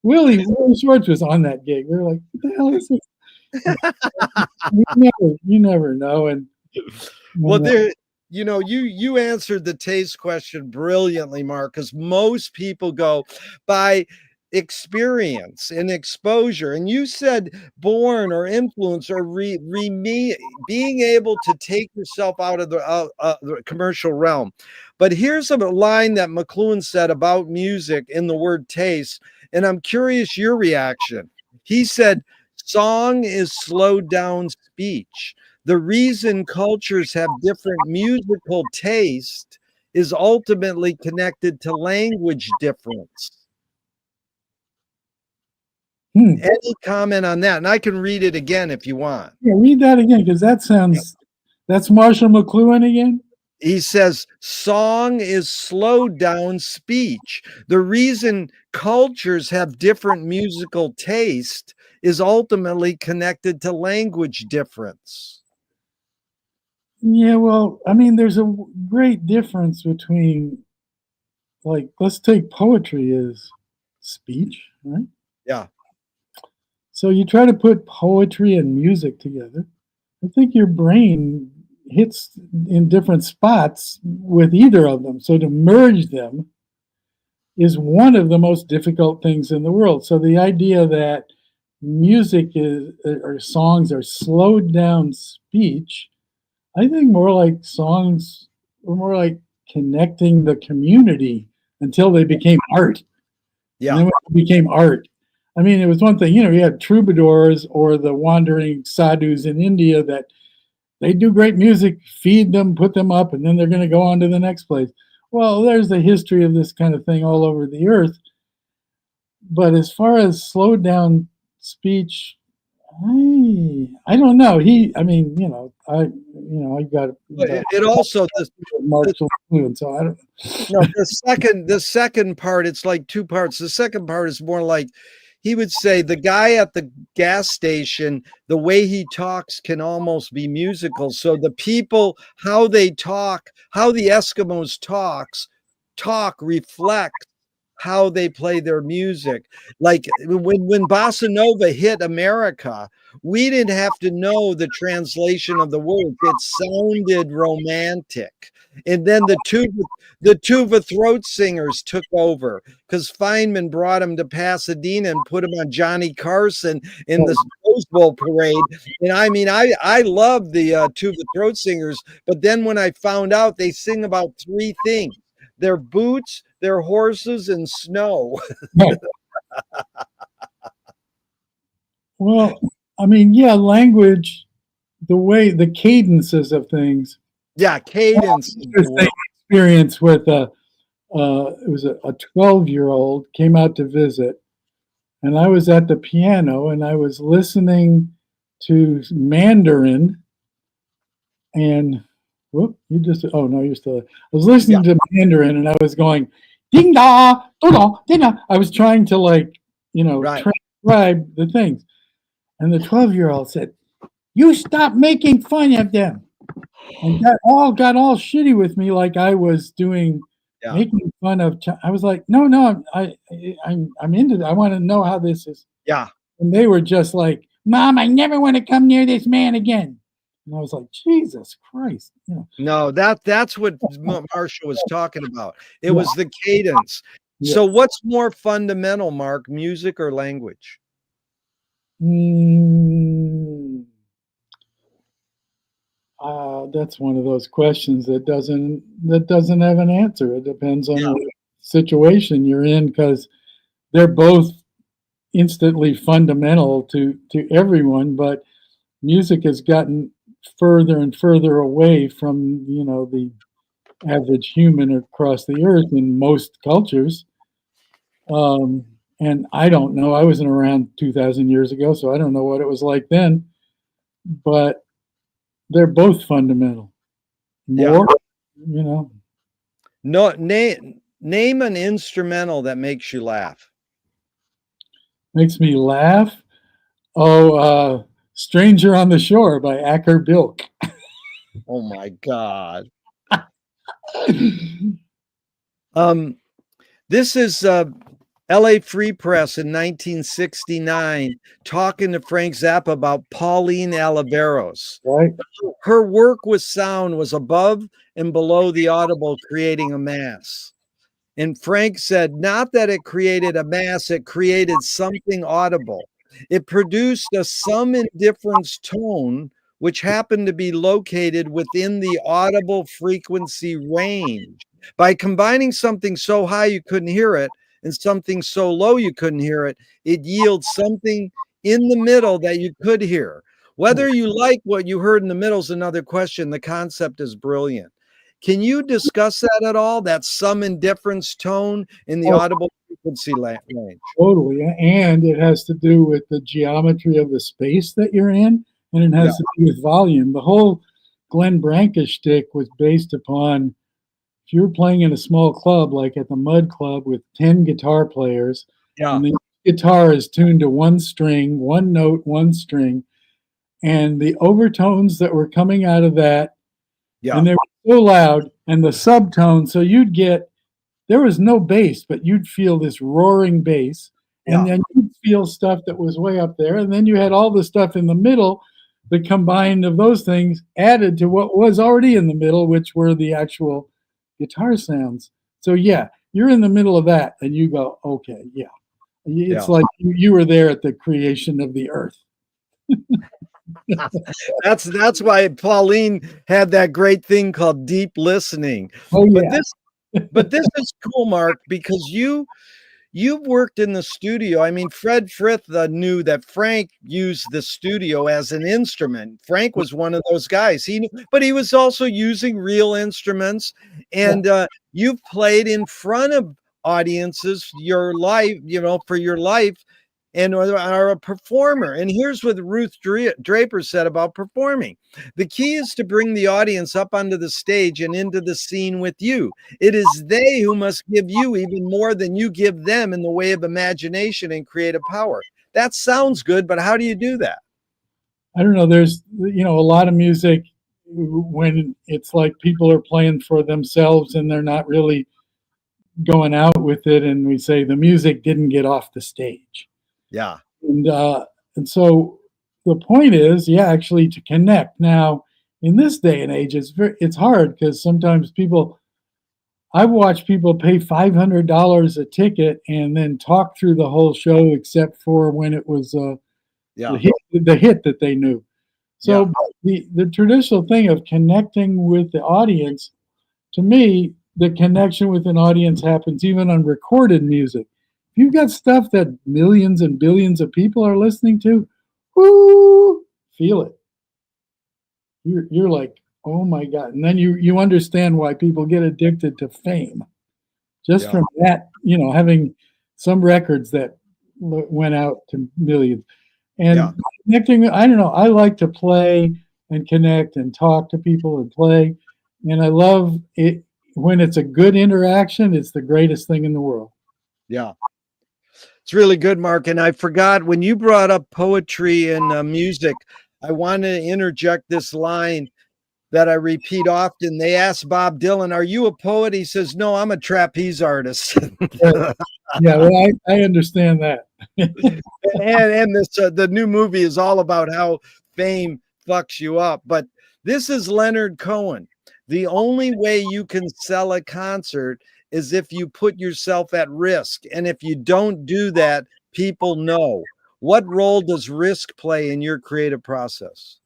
Willie Schwartz was on that gig. We were like, what the hell is this? You never know. And Well, there, you answered the taste question brilliantly, Mark, because most people go by experience and exposure. And you said born or influence or being able to take yourself out of the commercial realm. But here's a line that McLuhan said about music in the word taste, and I'm curious your reaction. He said, song is slowed down speech. The reason cultures have different musical taste is ultimately connected to language difference. Any comment on that? And I can read it again if you want. Yeah, read that again, because that's Marshall McLuhan again. He says, song is slowed down speech. The reason cultures have different musical taste is ultimately connected to language difference. Yeah, well, I mean, there's a great difference between, like, let's take poetry as speech, right? Yeah. So you try to put poetry and music together. I think your brain hits in different spots with either of them. So to merge them is one of the most difficult things in the world. So the idea that music is or songs are slowed down speech, I think more like songs were more like connecting the community until they became art. Yeah. And then when it became art, I mean, it was one thing, you had troubadours or the wandering sadhus in India that they do great music, feed them, put them up, and then they're going to go on to the next place. Well, there's the history of this kind of thing all over the earth. But as far as slowed down speech, I don't know. I got it also Marshall McLuhan, so I don't. No, the second part, it's like two parts. The second part is more like he would say the guy at the gas station, the way he talks can almost be musical. So the people, how they talk, how the Eskimos talk reflects how they play their music. Like when bossa nova hit America, we didn't have to know the translation of the words. It sounded romantic. And then the tuba throat singers took over because Feynman brought him to Pasadena and put him on Johnny Carson in the Rose Bowl parade. And I mean, I love the tuba throat singers, but then when I found out they sing about 3 things: their boots, their horses, and snow. Right. Well, I mean, yeah, language, the cadences of things. Yeah, cadence. Interesting experience with It was a 12-year-old came out to visit, and I was at the piano and I was listening to Mandarin. And whoop, you just, oh no, you're still, I was Yeah. listening to Mandarin and I was going, ding da, ding da. I was trying to, like, Right. transcribe the things. And the 12-year-old said, you stop making fun of them. And got all shitty with me, like I was doing, Yeah. making fun of. I was like, no, no, I'm into that. I want to know how this is. Yeah. And they were just like, Mom, I never want to come near this man again. And I was like, Jesus Christ, No, that's what Marshall was talking about. It Yeah, was the cadence. yeah. So what's more fundamental, Mark, music or language? Mm, that's one of those questions that doesn't have an answer. It depends on Yeah. what situation you're in, because they're both instantly fundamental to everyone, but music has gotten further and further away from the average human across the earth in most cultures. Um, and I don't know. I wasn't around 2,000 years ago, so I don't know what it was like then. But they're both fundamental. Yeah. More, you know, No, name an instrumental that makes you laugh. makes me laugh. Oh, "Stranger on the Shore" by Acker Bilk. Oh my God. Right? This is LA Free Press in 1969 talking to Frank Zappa about Pauline Oliveros. Her work with sound was above and below the audible, creating a mass. And Frank said, not that it created a mass, it created something audible. It produced a some indifference tone, which happened to be located within the audible frequency range. By combining something so high you couldn't hear it and something so low you couldn't hear it, it yields something in the middle that you could hear. Whether you like what you heard in the middle is another question. The concept is brilliant. Can you discuss that at all? That some indifference tone in the Oh, audible frequency range? totally. And it has to do with the geometry of the space that you're in, and it Yeah, has to do with volume. The whole Glenn Branca shtick was based upon, if you were playing in a small club, like at the Mud Club with 10 guitar players, yeah, and the guitar is tuned to one string, one note, one string, and the overtones that were coming out of that, yeah, and they were so loud, and the subtones, so there was no bass, but you'd feel this roaring bass, and yeah, then you'd feel stuff that was way up there, and then you had all the stuff in the middle. The combined of those things added to what was already in the middle, which were the actual guitar sounds. So yeah, you're in the middle of that, and you go, okay, yeah. It's yeah. like you were there at the creation of the earth. That's why Pauline had that great thing called deep listening. Oh But yeah, this is cool, Mark, because you've worked in the studio. I mean, Fred Frith knew that Frank used the studio as an instrument. Frank was one of those guys. He knew, but he was also using real instruments. yeah. And you've played in front of audiences your life, for your life, and are a performer. And here's what Ruth Draper said about performing. The key is to bring the audience up onto the stage and into the scene with you. It is they who must give you even more than you give them in the way of imagination and creative power. That sounds good, but how do you do that? I don't know. There's a lot of music when it's like people are playing for themselves and they're not really going out with it, and we say the music didn't get off the stage. Yeah, And so the point is, yeah, actually to connect. Now, in this day and age, it's hard because sometimes I've watched people pay $500 a ticket and then talk through the whole show except for when it was yeah, the hit that they knew. yeah, So the traditional thing of connecting with the audience, to me, the connection with an audience happens even on recorded music. If you've got stuff that millions and billions of people are listening to, whoo, feel it. You're like, oh my God. And then you understand why people get addicted to fame. just Yeah. from that, having some records that went out to millions. Yeah. And connecting, I don't know, I like to play and connect and talk to people and play. And I love it when it's a good interaction, it's the greatest thing in the world. Yeah. It's really good, Mark. And I forgot when you brought up poetry and music, I want to interject this line that I repeat often. They asked Bob Dylan, "Are you a poet?" He says, "No, I'm a trapeze artist." Right. Yeah, well, I understand that. And this the new movie is all about how fame fucks you up. But this is Leonard Cohen. The only way you can sell a concert is if you put yourself at risk, and if you don't do that, people know. What role does risk play in your creative process?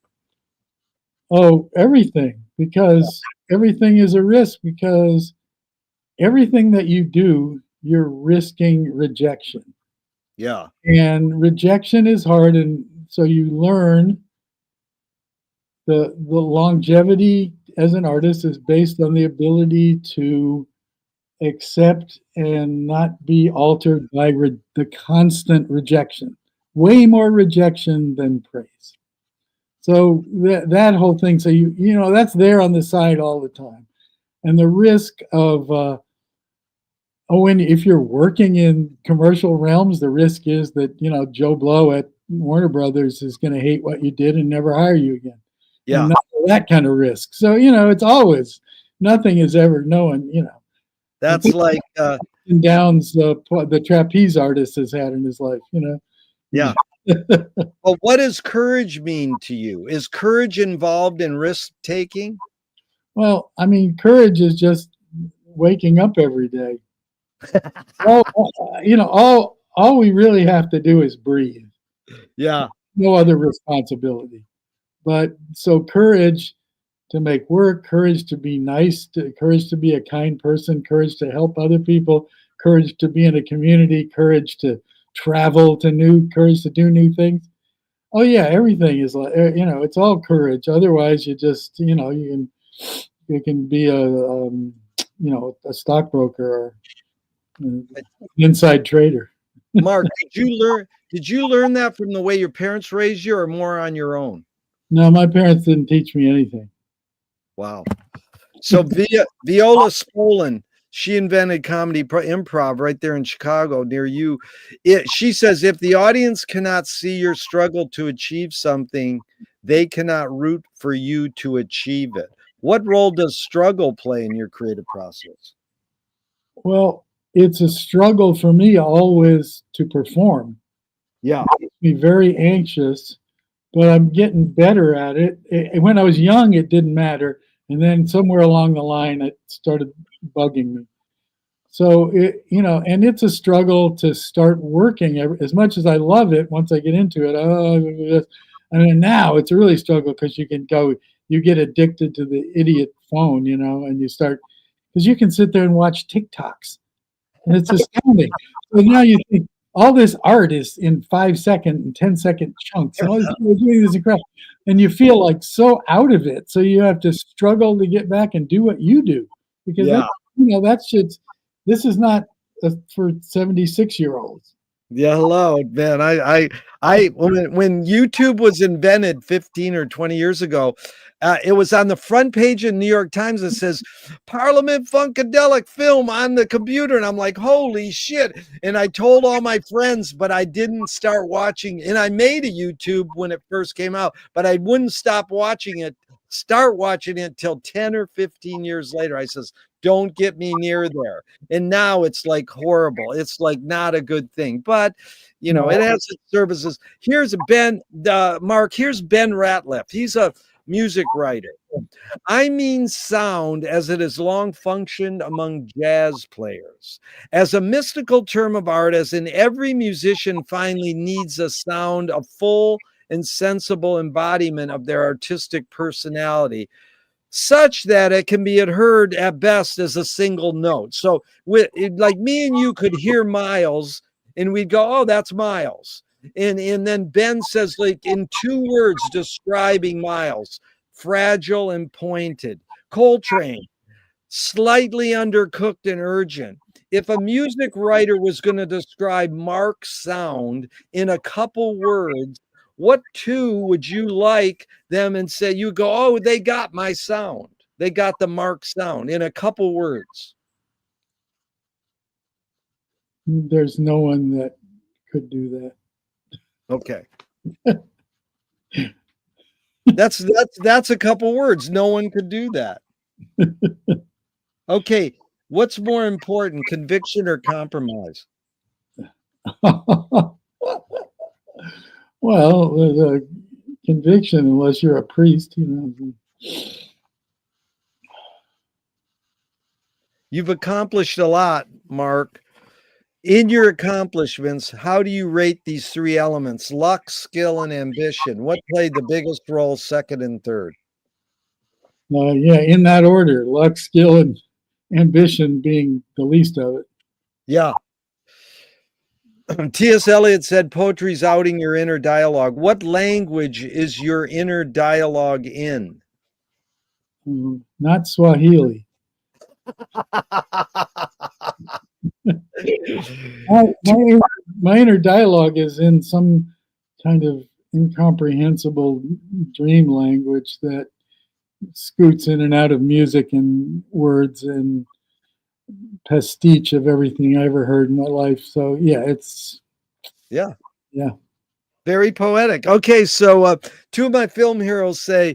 Oh, everything, because everything is a risk, because everything that you do, you're risking rejection. Yeah. And rejection is hard, and so you learn the longevity as an artist is based on the ability to accept and not be altered by the constant rejection. Way more rejection than praise. So that whole thing. So that's there on the side all the time, and the risk of and if you're working in commercial realms, the risk is that Joe Blow at Warner Brothers is going to hate what you did and never hire you again, Yeah. and not that kind of risk. So it's always, nothing is ever known. That's like And downs the trapeze artist has had in his life. yeah. Well, what does courage mean to you? Is courage involved in risk taking? Well, I mean, courage is just waking up every day. All we really have to do is breathe. Yeah. No other responsibility. But so courage to make work, courage to be nice, courage to be a kind person, courage to help other people, courage to be in a community, courage to travel to courage to do new things. Oh yeah, everything is like it's all courage. Otherwise, you can be a stockbroker or an inside trader. Mark, did you learn that from the way your parents raised you or more on your own? No, my parents didn't teach me anything. Wow. So Viola Spolin, she invented comedy improv right there in Chicago near you. She says if the audience cannot see your struggle to achieve something, they cannot root for you to achieve it. What role does struggle play in your creative process? Well, it's a struggle for me always to perform. Yeah. It makes me very anxious, but I'm getting better at it. When I was young, it didn't matter, and then somewhere along the line, it started bugging me. So and it's a struggle to start working. As much as I love it, once I get into it, I mean, now it's a really struggle because you get addicted to the idiot phone, and you start, because you can sit there and watch TikToks, and it's astounding. So now you think all this art is in 5 second and 10-second chunks, and all these people are doing this incredible, and you feel like so out of it. So you have to struggle to get back and do what you do, because Yeah. that's just, this is not for 76-year-olds. Yeah, hello, man. When YouTube was invented 15 or 20 years ago, it was on the front page of New York Times that says Parliament Funkadelic film on the computer. And I'm like, holy shit. And I told all my friends, but I didn't start watching. And I made a YouTube when it first came out, but I wouldn't start watching it till 10 or 15 years later. I says, don't get me near there. And now it's like horrible. It's like not a good thing, but it has its services. Here's Mark, here's Ben Ratliff. He's a music writer. I mean sound as it has long functioned among jazz players as a mystical term of art, as in every musician finally needs a sound, a full and sensible embodiment of their artistic personality, such that it can be heard at best as a single note. So like me and you could hear Miles and we'd go, oh, that's Miles. And then Ben says, like, in 2 words describing Miles: fragile and pointed. Coltrane, slightly undercooked and urgent. If a music writer was going to describe Mark's sound in a couple words, what two would you like them and say, you go, oh, they got my sound. They got the Mark sound in a couple words. There's no one that could do that. Okay. That's a couple words. No one could do that. Okay. What's more important, conviction or compromise? Well, the conviction, unless you're a priest, you know. You've accomplished a lot, Mark. In your accomplishments, how do you rate these three elements, luck, skill, and ambition? What played the biggest role, second and third? Yeah, in that order, luck, skill, and ambition being the least of it. Yeah. T.S. Eliot said, poetry's outing your inner dialogue. What language is your inner dialogue in? Not Swahili. My inner dialogue is in some kind of incomprehensible dream language that scoots in and out of music and words and pastiche of everything I ever heard in my life. So yeah, it's yeah. Very poetic. Okay, so two of my film heroes say,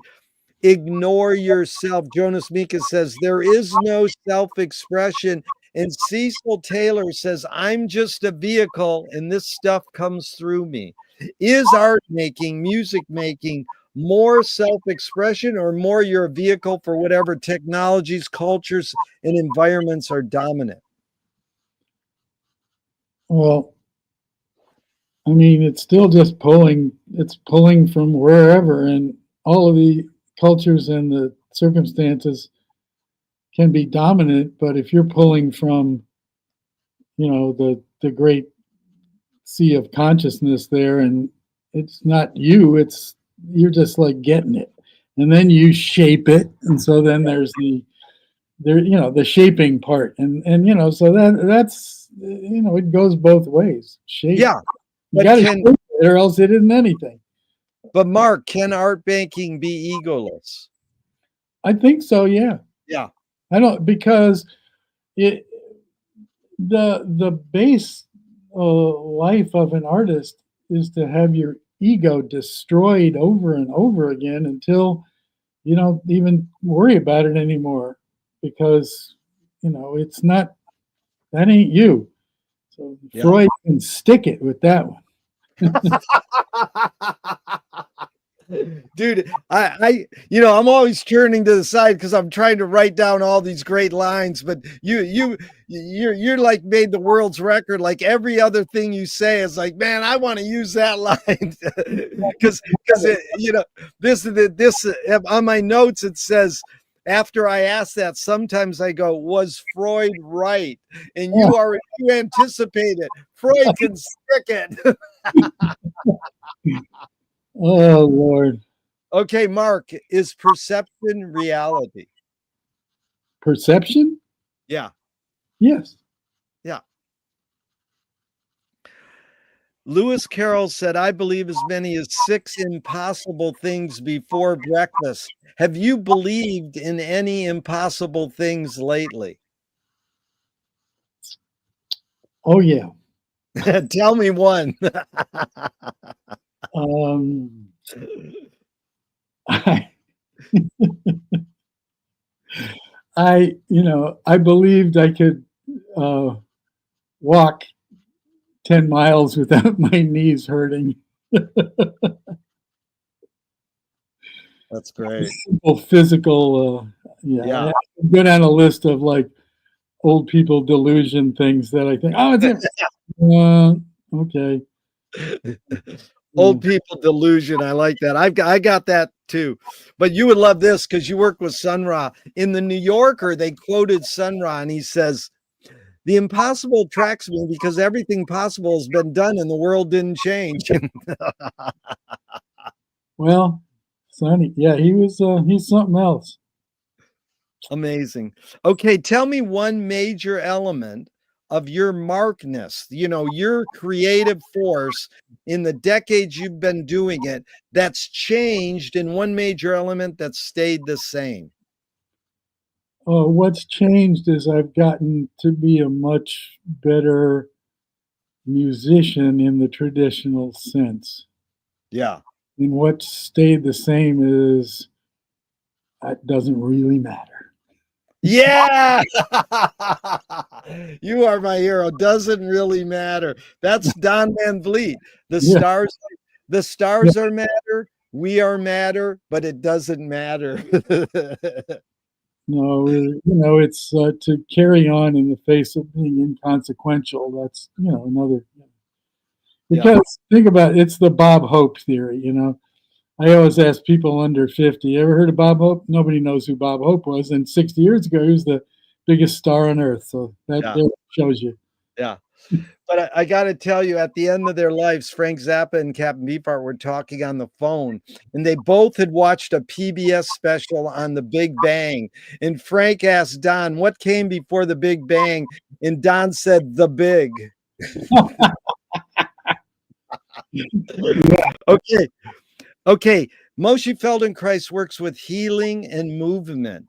ignore yourself. Jonas Mekas says, there is no self-expression. And Cecil Taylor says, I'm just a vehicle and this stuff comes through me. Is art making, music making more self-expression or more your vehicle for whatever technologies, cultures, and environments are dominant? Well, I mean, it's still just pulling. It's pulling from wherever, and all of the cultures and the circumstances can be dominant. But if you're pulling from, you know, the great sea of consciousness there, and it's not you, it's you're just like getting it, and then you shape it, and so then there's the the shaping part, and you know, so that's you know, it goes both ways. Shape. Yeah. You got to shape it, or else it isn't anything. But Mark, can art making be egoless? I think so. Yeah. Yeah. I don't, because it the base life of an artist is to have your ego destroyed over and over again until you don't even worry about it anymore, because you know it's not, that ain't you. So yeah. Freud can stick it with that one. Dude, I you know, I'm always turning to the side because I'm trying to write down all these great lines, but you're like made the world's record. Like every other thing you say is like, man, I want to use that line because you know, this on my notes it says, after I ask that, sometimes I go, was Freud right? And you anticipate it. Freud can stick it. Oh, Lord. Okay, Mark, is perception reality? Perception? Yeah. Yes. Yeah. Lewis Carroll said, I believe as many as 6 impossible things before breakfast. Have you believed in any impossible things lately? Oh, yeah. Tell me one. I believed I could walk 10 miles without my knees hurting. That's great. Simple physical, yeah. I go down a list of like old people delusion things that I think, oh, it's okay. Old people delusion. I like that. I got that too. But you would love this because you work with Sun Ra. In the New Yorker, they quoted Sun Ra and he says, the impossible attracts me because everything possible has been done and the world didn't change. Well, Sonny, yeah, he's something else. Amazing. Okay, tell me one major element of your markness, your creative force in the decades you've been doing it, that's changed in one major element that stayed the same? What's changed is I've gotten to be a much better musician in the traditional sense. Yeah. And what stayed the same is it doesn't really matter. Yeah. You are my hero. Doesn't really matter. That's Don Van Vliet. The Yeah, stars, the yeah. stars are matter. We are matter, but it doesn't matter. No, it's to carry on in the face of being inconsequential. That's, another. Yeah. Because think about it, it's the Bob Hope theory. I always ask people under 50, ever heard of Bob Hope? Nobody knows who Bob Hope was. And 60 years ago, he was the biggest star on earth. So that Yeah. there shows you. Yeah. But I got to tell you, at the end of their lives, Frank Zappa and Captain Beefheart were talking on the phone, and they both had watched a PBS special on the Big Bang. And Frank asked Don, "What came before the Big Bang?" And Don said, "The Big." Okay. Okay. Moshe Feldenkrais works with healing and movement.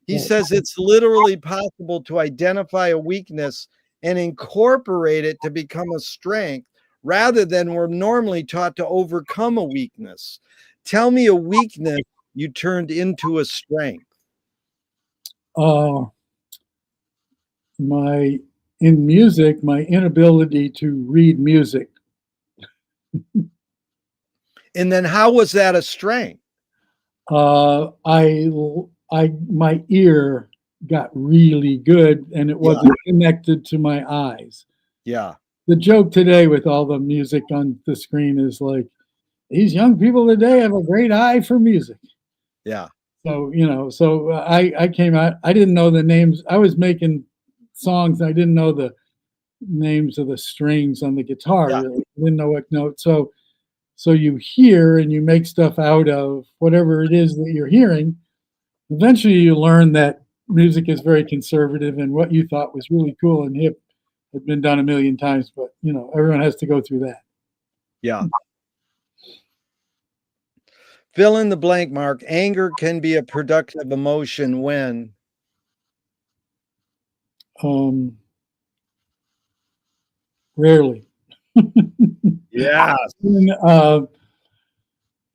He says it's literally possible to identify a weakness and incorporate it to become a strength rather than we're normally taught to overcome a weakness. Tell me a weakness you turned into a strength. Uh, my in music, my inability to read music. And then how was that a strength? My ear got really good, and it Yeah. wasn't connected to my eyes. Yeah. The joke today with all the music on the screen is like, these young people today have a great eye for music. Yeah. So, I came out, I didn't know the names. I was making songs, I didn't know the names of the strings on the guitar, Yeah. really. I didn't know what note. So you hear and you make stuff out of whatever it is that you're hearing. Eventually, you learn that music is very conservative, and what you thought was really cool and hip had been done a million times. But everyone has to go through that. Yeah. Fill in the blank, Mark. Anger can be a productive emotion when. Um, Rarely. Yeah. uh,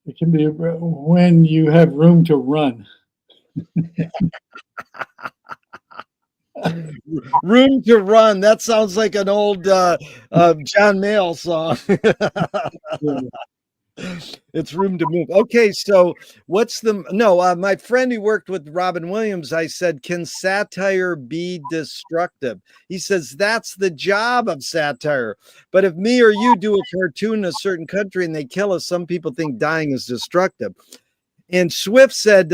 it can be when you have room to run. Room to Run. That sounds like an old John Mayall song. Yeah. It's Room to Move. Okay, so what's the no? My friend who worked with Robin Williams, I said, can satire be destructive? He says that's the job of satire. But if me or you do a cartoon in a certain country and they kill us, some people think dying is destructive. And Swift said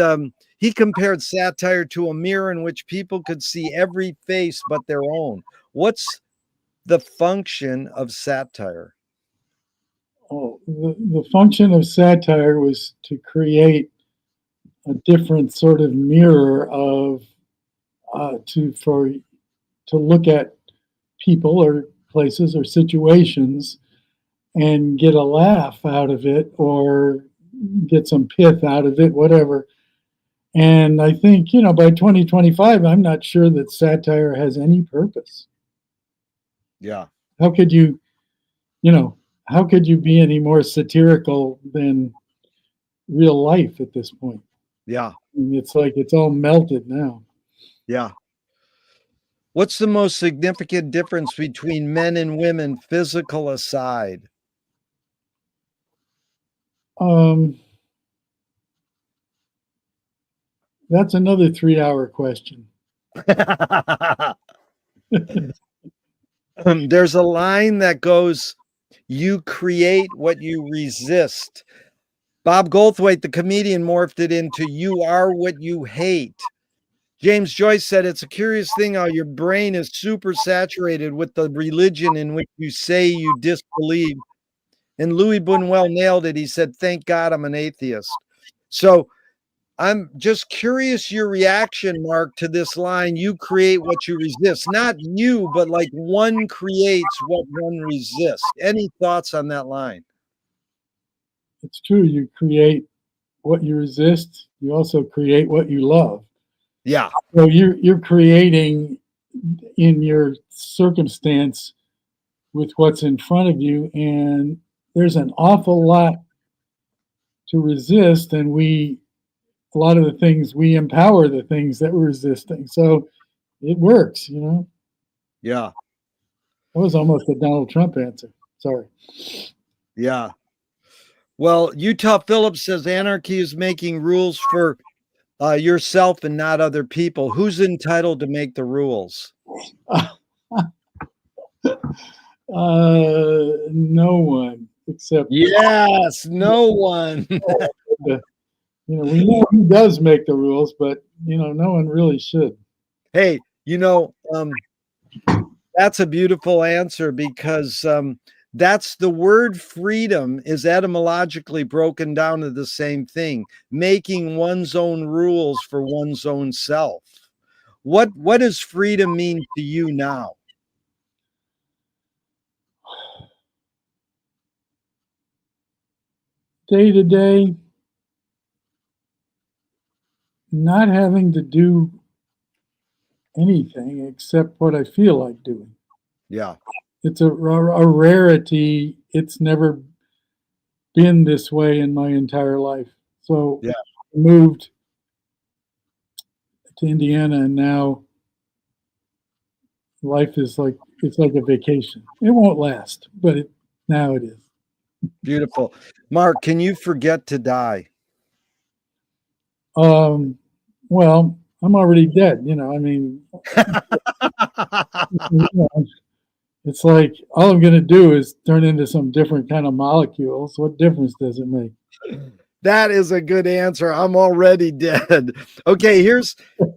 he compared satire to a mirror in which people could see every face but their own. What's the function of satire? Oh, the function of satire was to create a different sort of mirror of to look at people or places or situations and get a laugh out of it or get some pith out of it, whatever. And I think, by 2025, I'm not sure that satire has any purpose. Yeah. How could you, you know, how could you be any more satirical than real life at this point? Yeah. I mean, it's like it's all melted now. Yeah. What's the most significant difference between men and women, physical aside? Um, that's another 3-hour question. There's a line that goes, you create what you resist. Bob Goldthwait, the comedian, morphed it into you are what you hate. James Joyce said it's a curious thing how your brain is super saturated with the religion in which you say you disbelieve. And Louis Buñuel nailed it. He said, thank God I'm an atheist. So I'm just curious your reaction, Mark, to this line, you create what you resist. Not you, but like one creates what one resists. Any thoughts on that line? It's true. You create what you resist. You also create what you love. Yeah. So you're creating in your circumstance with what's in front of you, and there's an awful lot to resist, and a lot of the things we empower the things that we're resisting. So it works, you know. Yeah. That was almost a Donald Trump answer. Sorry. Yeah. Well, Utah Phillips says anarchy is making rules for yourself and not other people. Who's entitled to make the rules? No one except Yes, no one. the, we know who does make the rules, but no one really should. Hey, that's a beautiful answer because that's the word freedom is etymologically broken down to the same thing, making one's own rules for one's own self. What does freedom mean to you now? Day to day, not having to do anything except what I feel like doing. Yeah. It's a rarity. It's never been this way in my entire life. So Yeah. I moved to Indiana, and now life is like it's like a vacation. It won't last, but now it is. Beautiful. Mark, can you forget to die? Well, I'm already dead. I mean, it's like all I'm going to do is turn into some different kind of molecules. What difference does it make? That is a good answer. I'm already dead. Okay,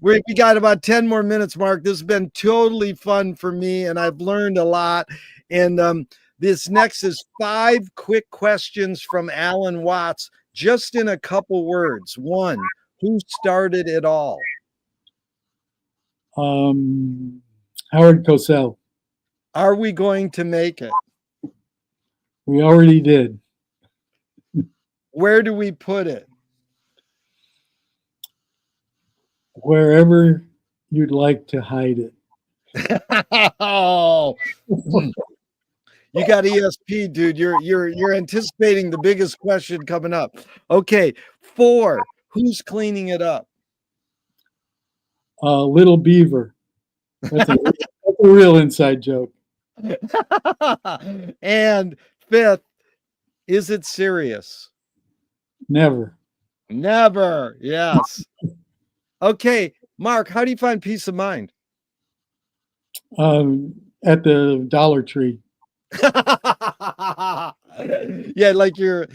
we got about 10 more minutes, Mark. This has been totally fun for me, and I've learned a lot. And this next is 5 quick questions from Alan Watts, just in a couple words. 1, who started it all? Howard Cosell. Are we going to make it? We already did. Where do we put it? Wherever you'd like to hide it. Oh, you got ESP, dude. You're anticipating the biggest question coming up. Okay, 4. Who's cleaning it up? Little Beaver. That's a real inside joke. And 5th, is it serious? Never. Never. Yes. Okay, Mark, how do you find peace of mind? At the Dollar Tree. Yeah, like the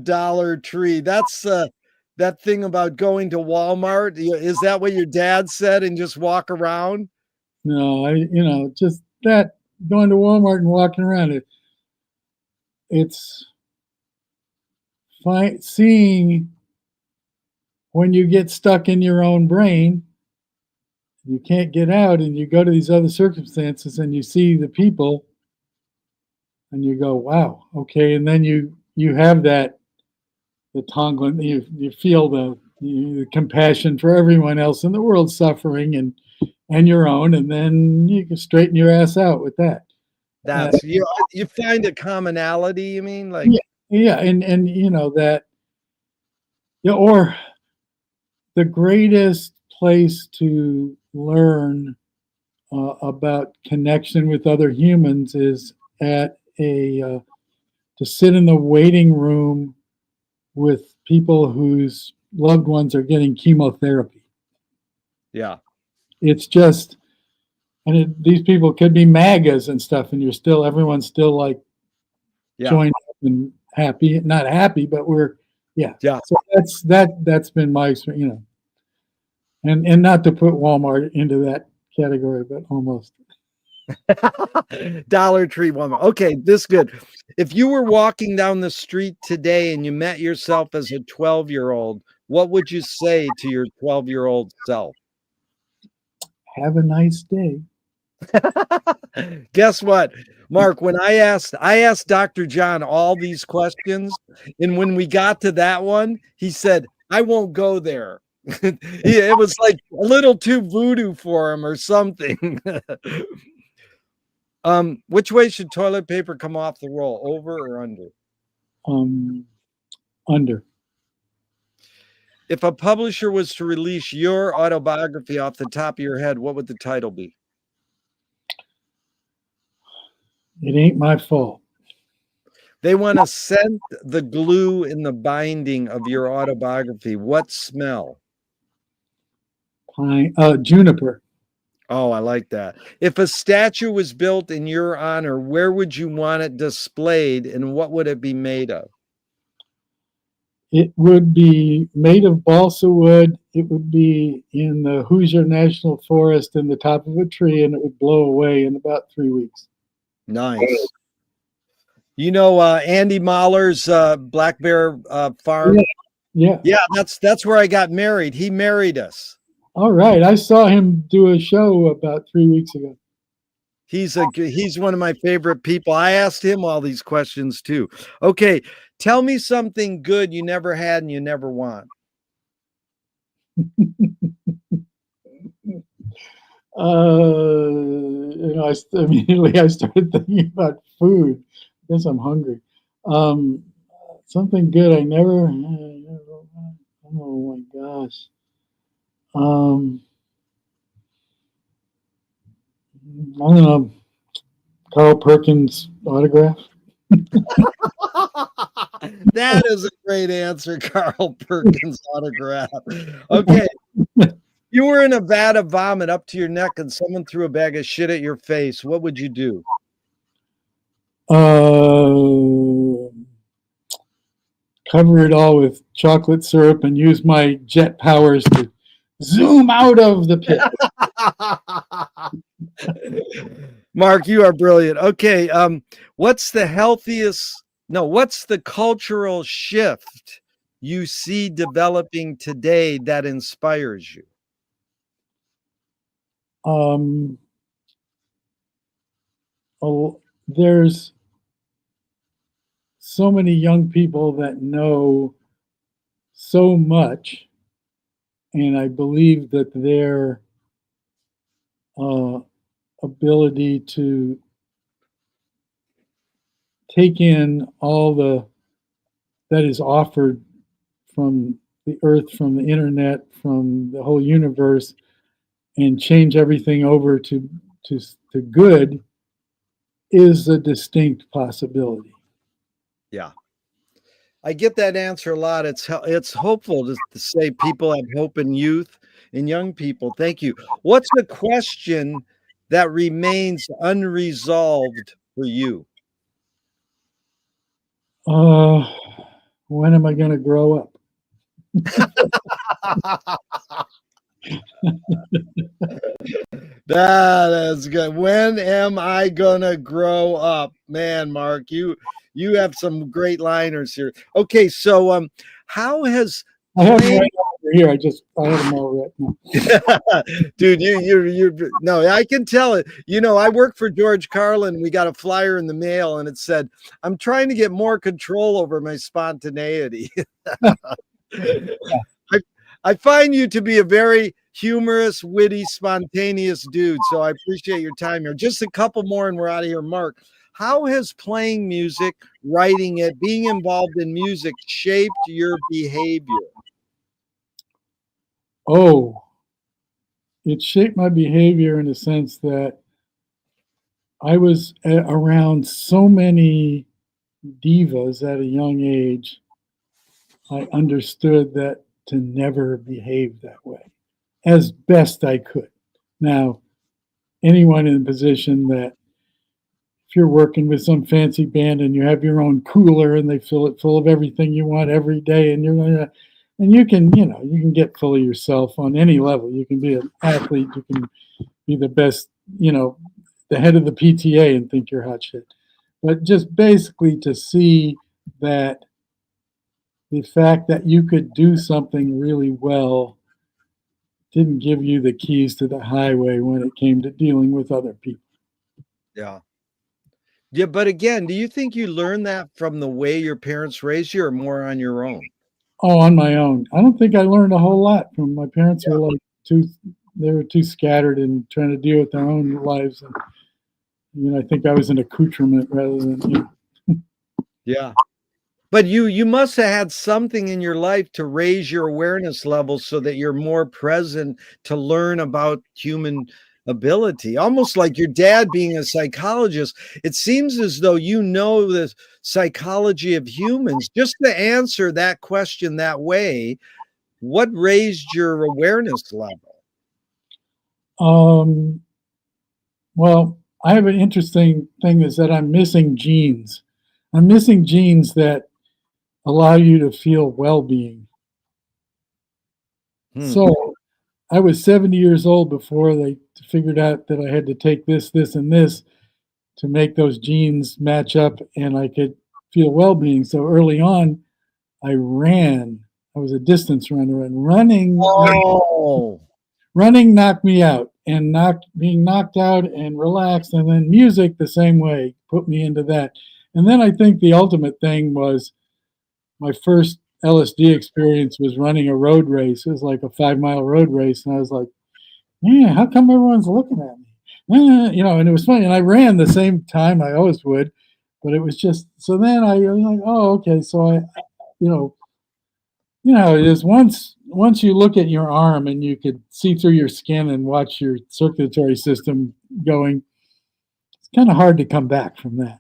Dollar Tree. That's that thing about going to Walmart. Is that what your dad said and just walk around? No, just that going to Walmart and walking around it's fine seeing when you get stuck in your own brain, you can't get out, and you go to these other circumstances and you see the people and you go, wow, okay, and then you have the Tongan, you feel the compassion for everyone else in the world suffering and your own, and then you can straighten your ass out with that. That's you find a commonality, you mean? Like yeah, and that, or the greatest place to learn about connection with other humans is at to sit in the waiting room with people whose loved ones are getting chemotherapy. Yeah. It's just, these people could be MAGAs and stuff, and everyone's still like joined up and happy, not happy, but we're, yeah. So that's been my experience, and not to put Walmart into that category, but almost. Dollar Tree woman. Okay, this is good. If you were walking down the street today and you met yourself as a 12-year-old, what would you say to your 12-year-old self? Have a nice day. Guess what, Mark? When I asked Dr. John all these questions, and when we got to that one, he said, "I won't go there." It was like a little too voodoo for him or something. Which way should toilet paper come off the roll, over or under? Under. If a publisher was to release your autobiography off the top of your head, what would the title be? It ain't my fault. They want to scent the glue in the binding of your autobiography. What smell? Pine, juniper. Oh, I like that. If a statue was built in your honor, where would you want it displayed and what would it be made of? It would be made of balsa wood. It would be in the Hoosier National Forest in the top of a tree, and it would blow away in about 3 weeks. Nice. You know Andy Mahler's Black Bear Farm? Yeah. Yeah, that's where I got married. He married us. All right. I saw him do a show about 3 weeks ago. He's one of my favorite people. I asked him all these questions too. Okay, tell me something good you never had and you never want. Immediately I started thinking about food. I guess I'm hungry. Something good I never. Oh my gosh. I don't know. Carl Perkins autograph. That is a great answer, Carl Perkins autograph. Okay. You were in a vat of vomit up to your neck and someone threw a bag of shit at your face. What would you do? Cover it all with chocolate syrup and use my jet powers to zoom out of the pit. Mark, you are brilliant. Okay, what's the cultural shift you see developing today that inspires you? There's so many young people that know so much, and I believe that their ability to take in all that is offered from the earth, from the internet, from the whole universe, and change everything over to good is a distinct possibility. Yeah. I get that answer a lot. It's hopeful to say people have hope in youth and young people. Thank you. What's the question that remains unresolved for you? When am I going to grow up? That is good. When am I gonna grow up? Man, Mark, you have some great liners here. Okay, so how has I have them right over here. I have them all right now. Dude, you're no, I can tell it. You know, I work for George Carlin. We got a flyer in the mail and it said, "I'm trying to get more control over my spontaneity." I find you to be a very humorous, witty, spontaneous dude. So I appreciate your time here. Just a couple more and we're out of here. Mark, how has playing music, writing it, being involved in music shaped your behavior? Oh, it shaped my behavior in the sense that I was around so many divas at a young age. I understood that to never behave that way as best I could. Now, anyone in a position that if you're working with some fancy band and you have your own cooler and they fill it full of everything you want every day and you can get full of yourself on any level. You can be an athlete, you can be the best, the head of the PTA and think you're hot shit. But just basically to see that the fact that you could do something really well didn't give you the keys to the highway when it came to dealing with other people. Yeah. Yeah, but again, do you think you learned that from the way your parents raised you or more on your own? Oh, on my own. I don't think I learned a whole lot from my parents. Were like they were too scattered and trying to deal with their own lives. And, I think I was an accoutrement rather than. Yeah. But you must have had something in your life to raise your awareness level so that you're more present to learn about human ability. Almost like your dad being a psychologist. It seems as though you know the psychology of humans. Just to answer that question that way, what raised your awareness level? Well, I have an interesting thing is that I'm missing genes. I'm missing genes that allow you to feel well-being. Hmm. So I was 70 years old before they figured out that I had to take this, this, and this to make those genes match up and I could feel well-being. So early on, I ran. I was a distance runner, and Oh, running knocked me out, and being knocked out and relaxed, and then music the same way put me into that. And then I think the ultimate thing was my first LSD experience was running a road race. It was like a 5-mile road race, and I was like, "Yeah, how come everyone's looking at me?" And it was funny. And I ran the same time I always would, but it was just so. Then I was like, "Oh, okay." So you know, it is once you look at your arm and you could see through your skin and watch your circulatory system going, it's kind of hard to come back from that.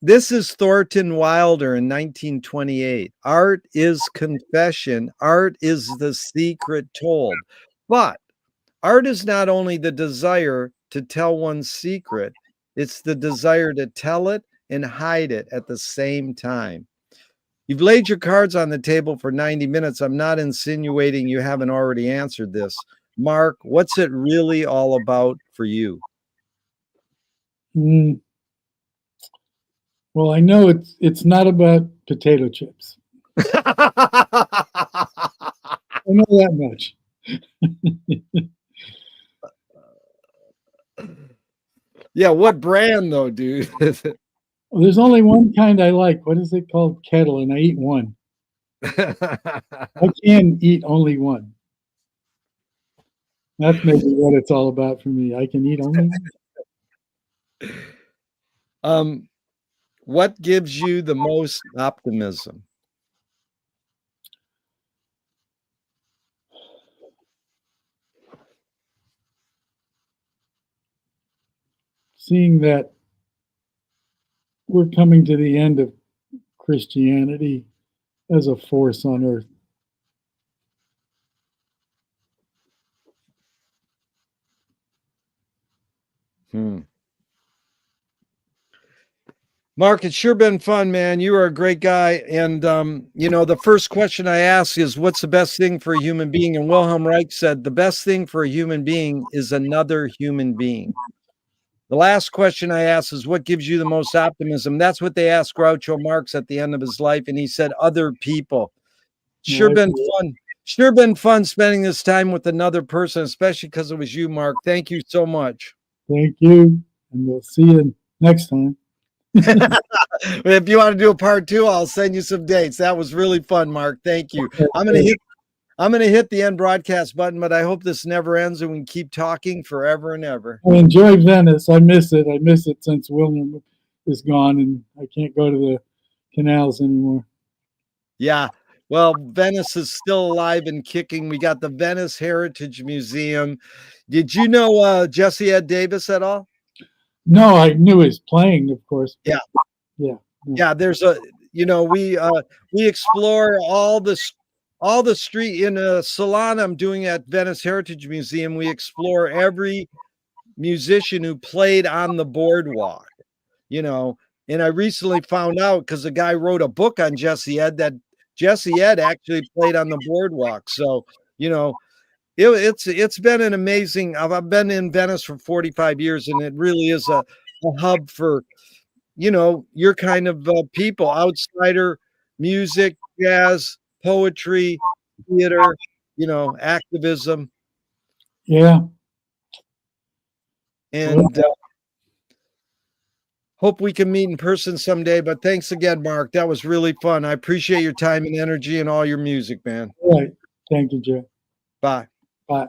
This is Thornton Wilder in 1928. Art is confession. Art is the secret told. But art is not only the desire to tell one's secret, it's the desire to tell it and hide it at the same time. You've laid your cards on the table for 90 minutes. I'm not insinuating you haven't already answered this. Mark, what's it really all about for you? Mm, well, I know it's not about potato chips. I know that much. Yeah, what brand though, dude? Well, there's only one kind I like. What is it called? Kettle, and I eat one. I can eat only one. That's maybe what it's all about for me. I can eat only one. Um, what gives you the most optimism? Seeing that we're coming to the end of Christianity as a force on earth. Hmm. Mark, it's sure been fun, man. You are a great guy. And, the first question I ask is, what's the best thing for a human being? And Wilhelm Reich said, the best thing for a human being is another human being. The last question I asked is, what gives you the most optimism? That's what they asked Groucho Marx at the end of his life. And he said, other people. Sure been fun. Sure been fun spending this time with another person, especially because it was you, Mark. Thank you so much. Thank you. And we'll see you next time. If you want to do a part 2, I'll send you some dates. That was really fun, Mark. Thank you. I'm gonna hit the end broadcast button, but I hope this never ends and we can keep talking forever and ever. I enjoy Venice. I miss it. I miss it since William is gone and I can't go to the canals anymore. Yeah. Well, Venice is still alive and kicking. We got the Venice Heritage Museum. Did you know Jesse Ed Davis at all? No, I knew he was playing, of course. Yeah. Yeah. Yeah, there's we explore all the street in a salon I'm doing at Venice Heritage Museum. We explore every musician who played on the boardwalk, and I recently found out because a guy wrote a book on Jesse Ed that Jesse Ed actually played on the boardwalk. So, it's been an amazing. I've been in Venice for 45 years, and it really is a a hub for, your kind of people, outsider music, jazz, poetry, theater, activism. Yeah. And hope we can meet in person someday. But thanks again, Mark. That was really fun. I appreciate your time and energy and all your music, man. Right. Thank you, Joe. Bye. Bye.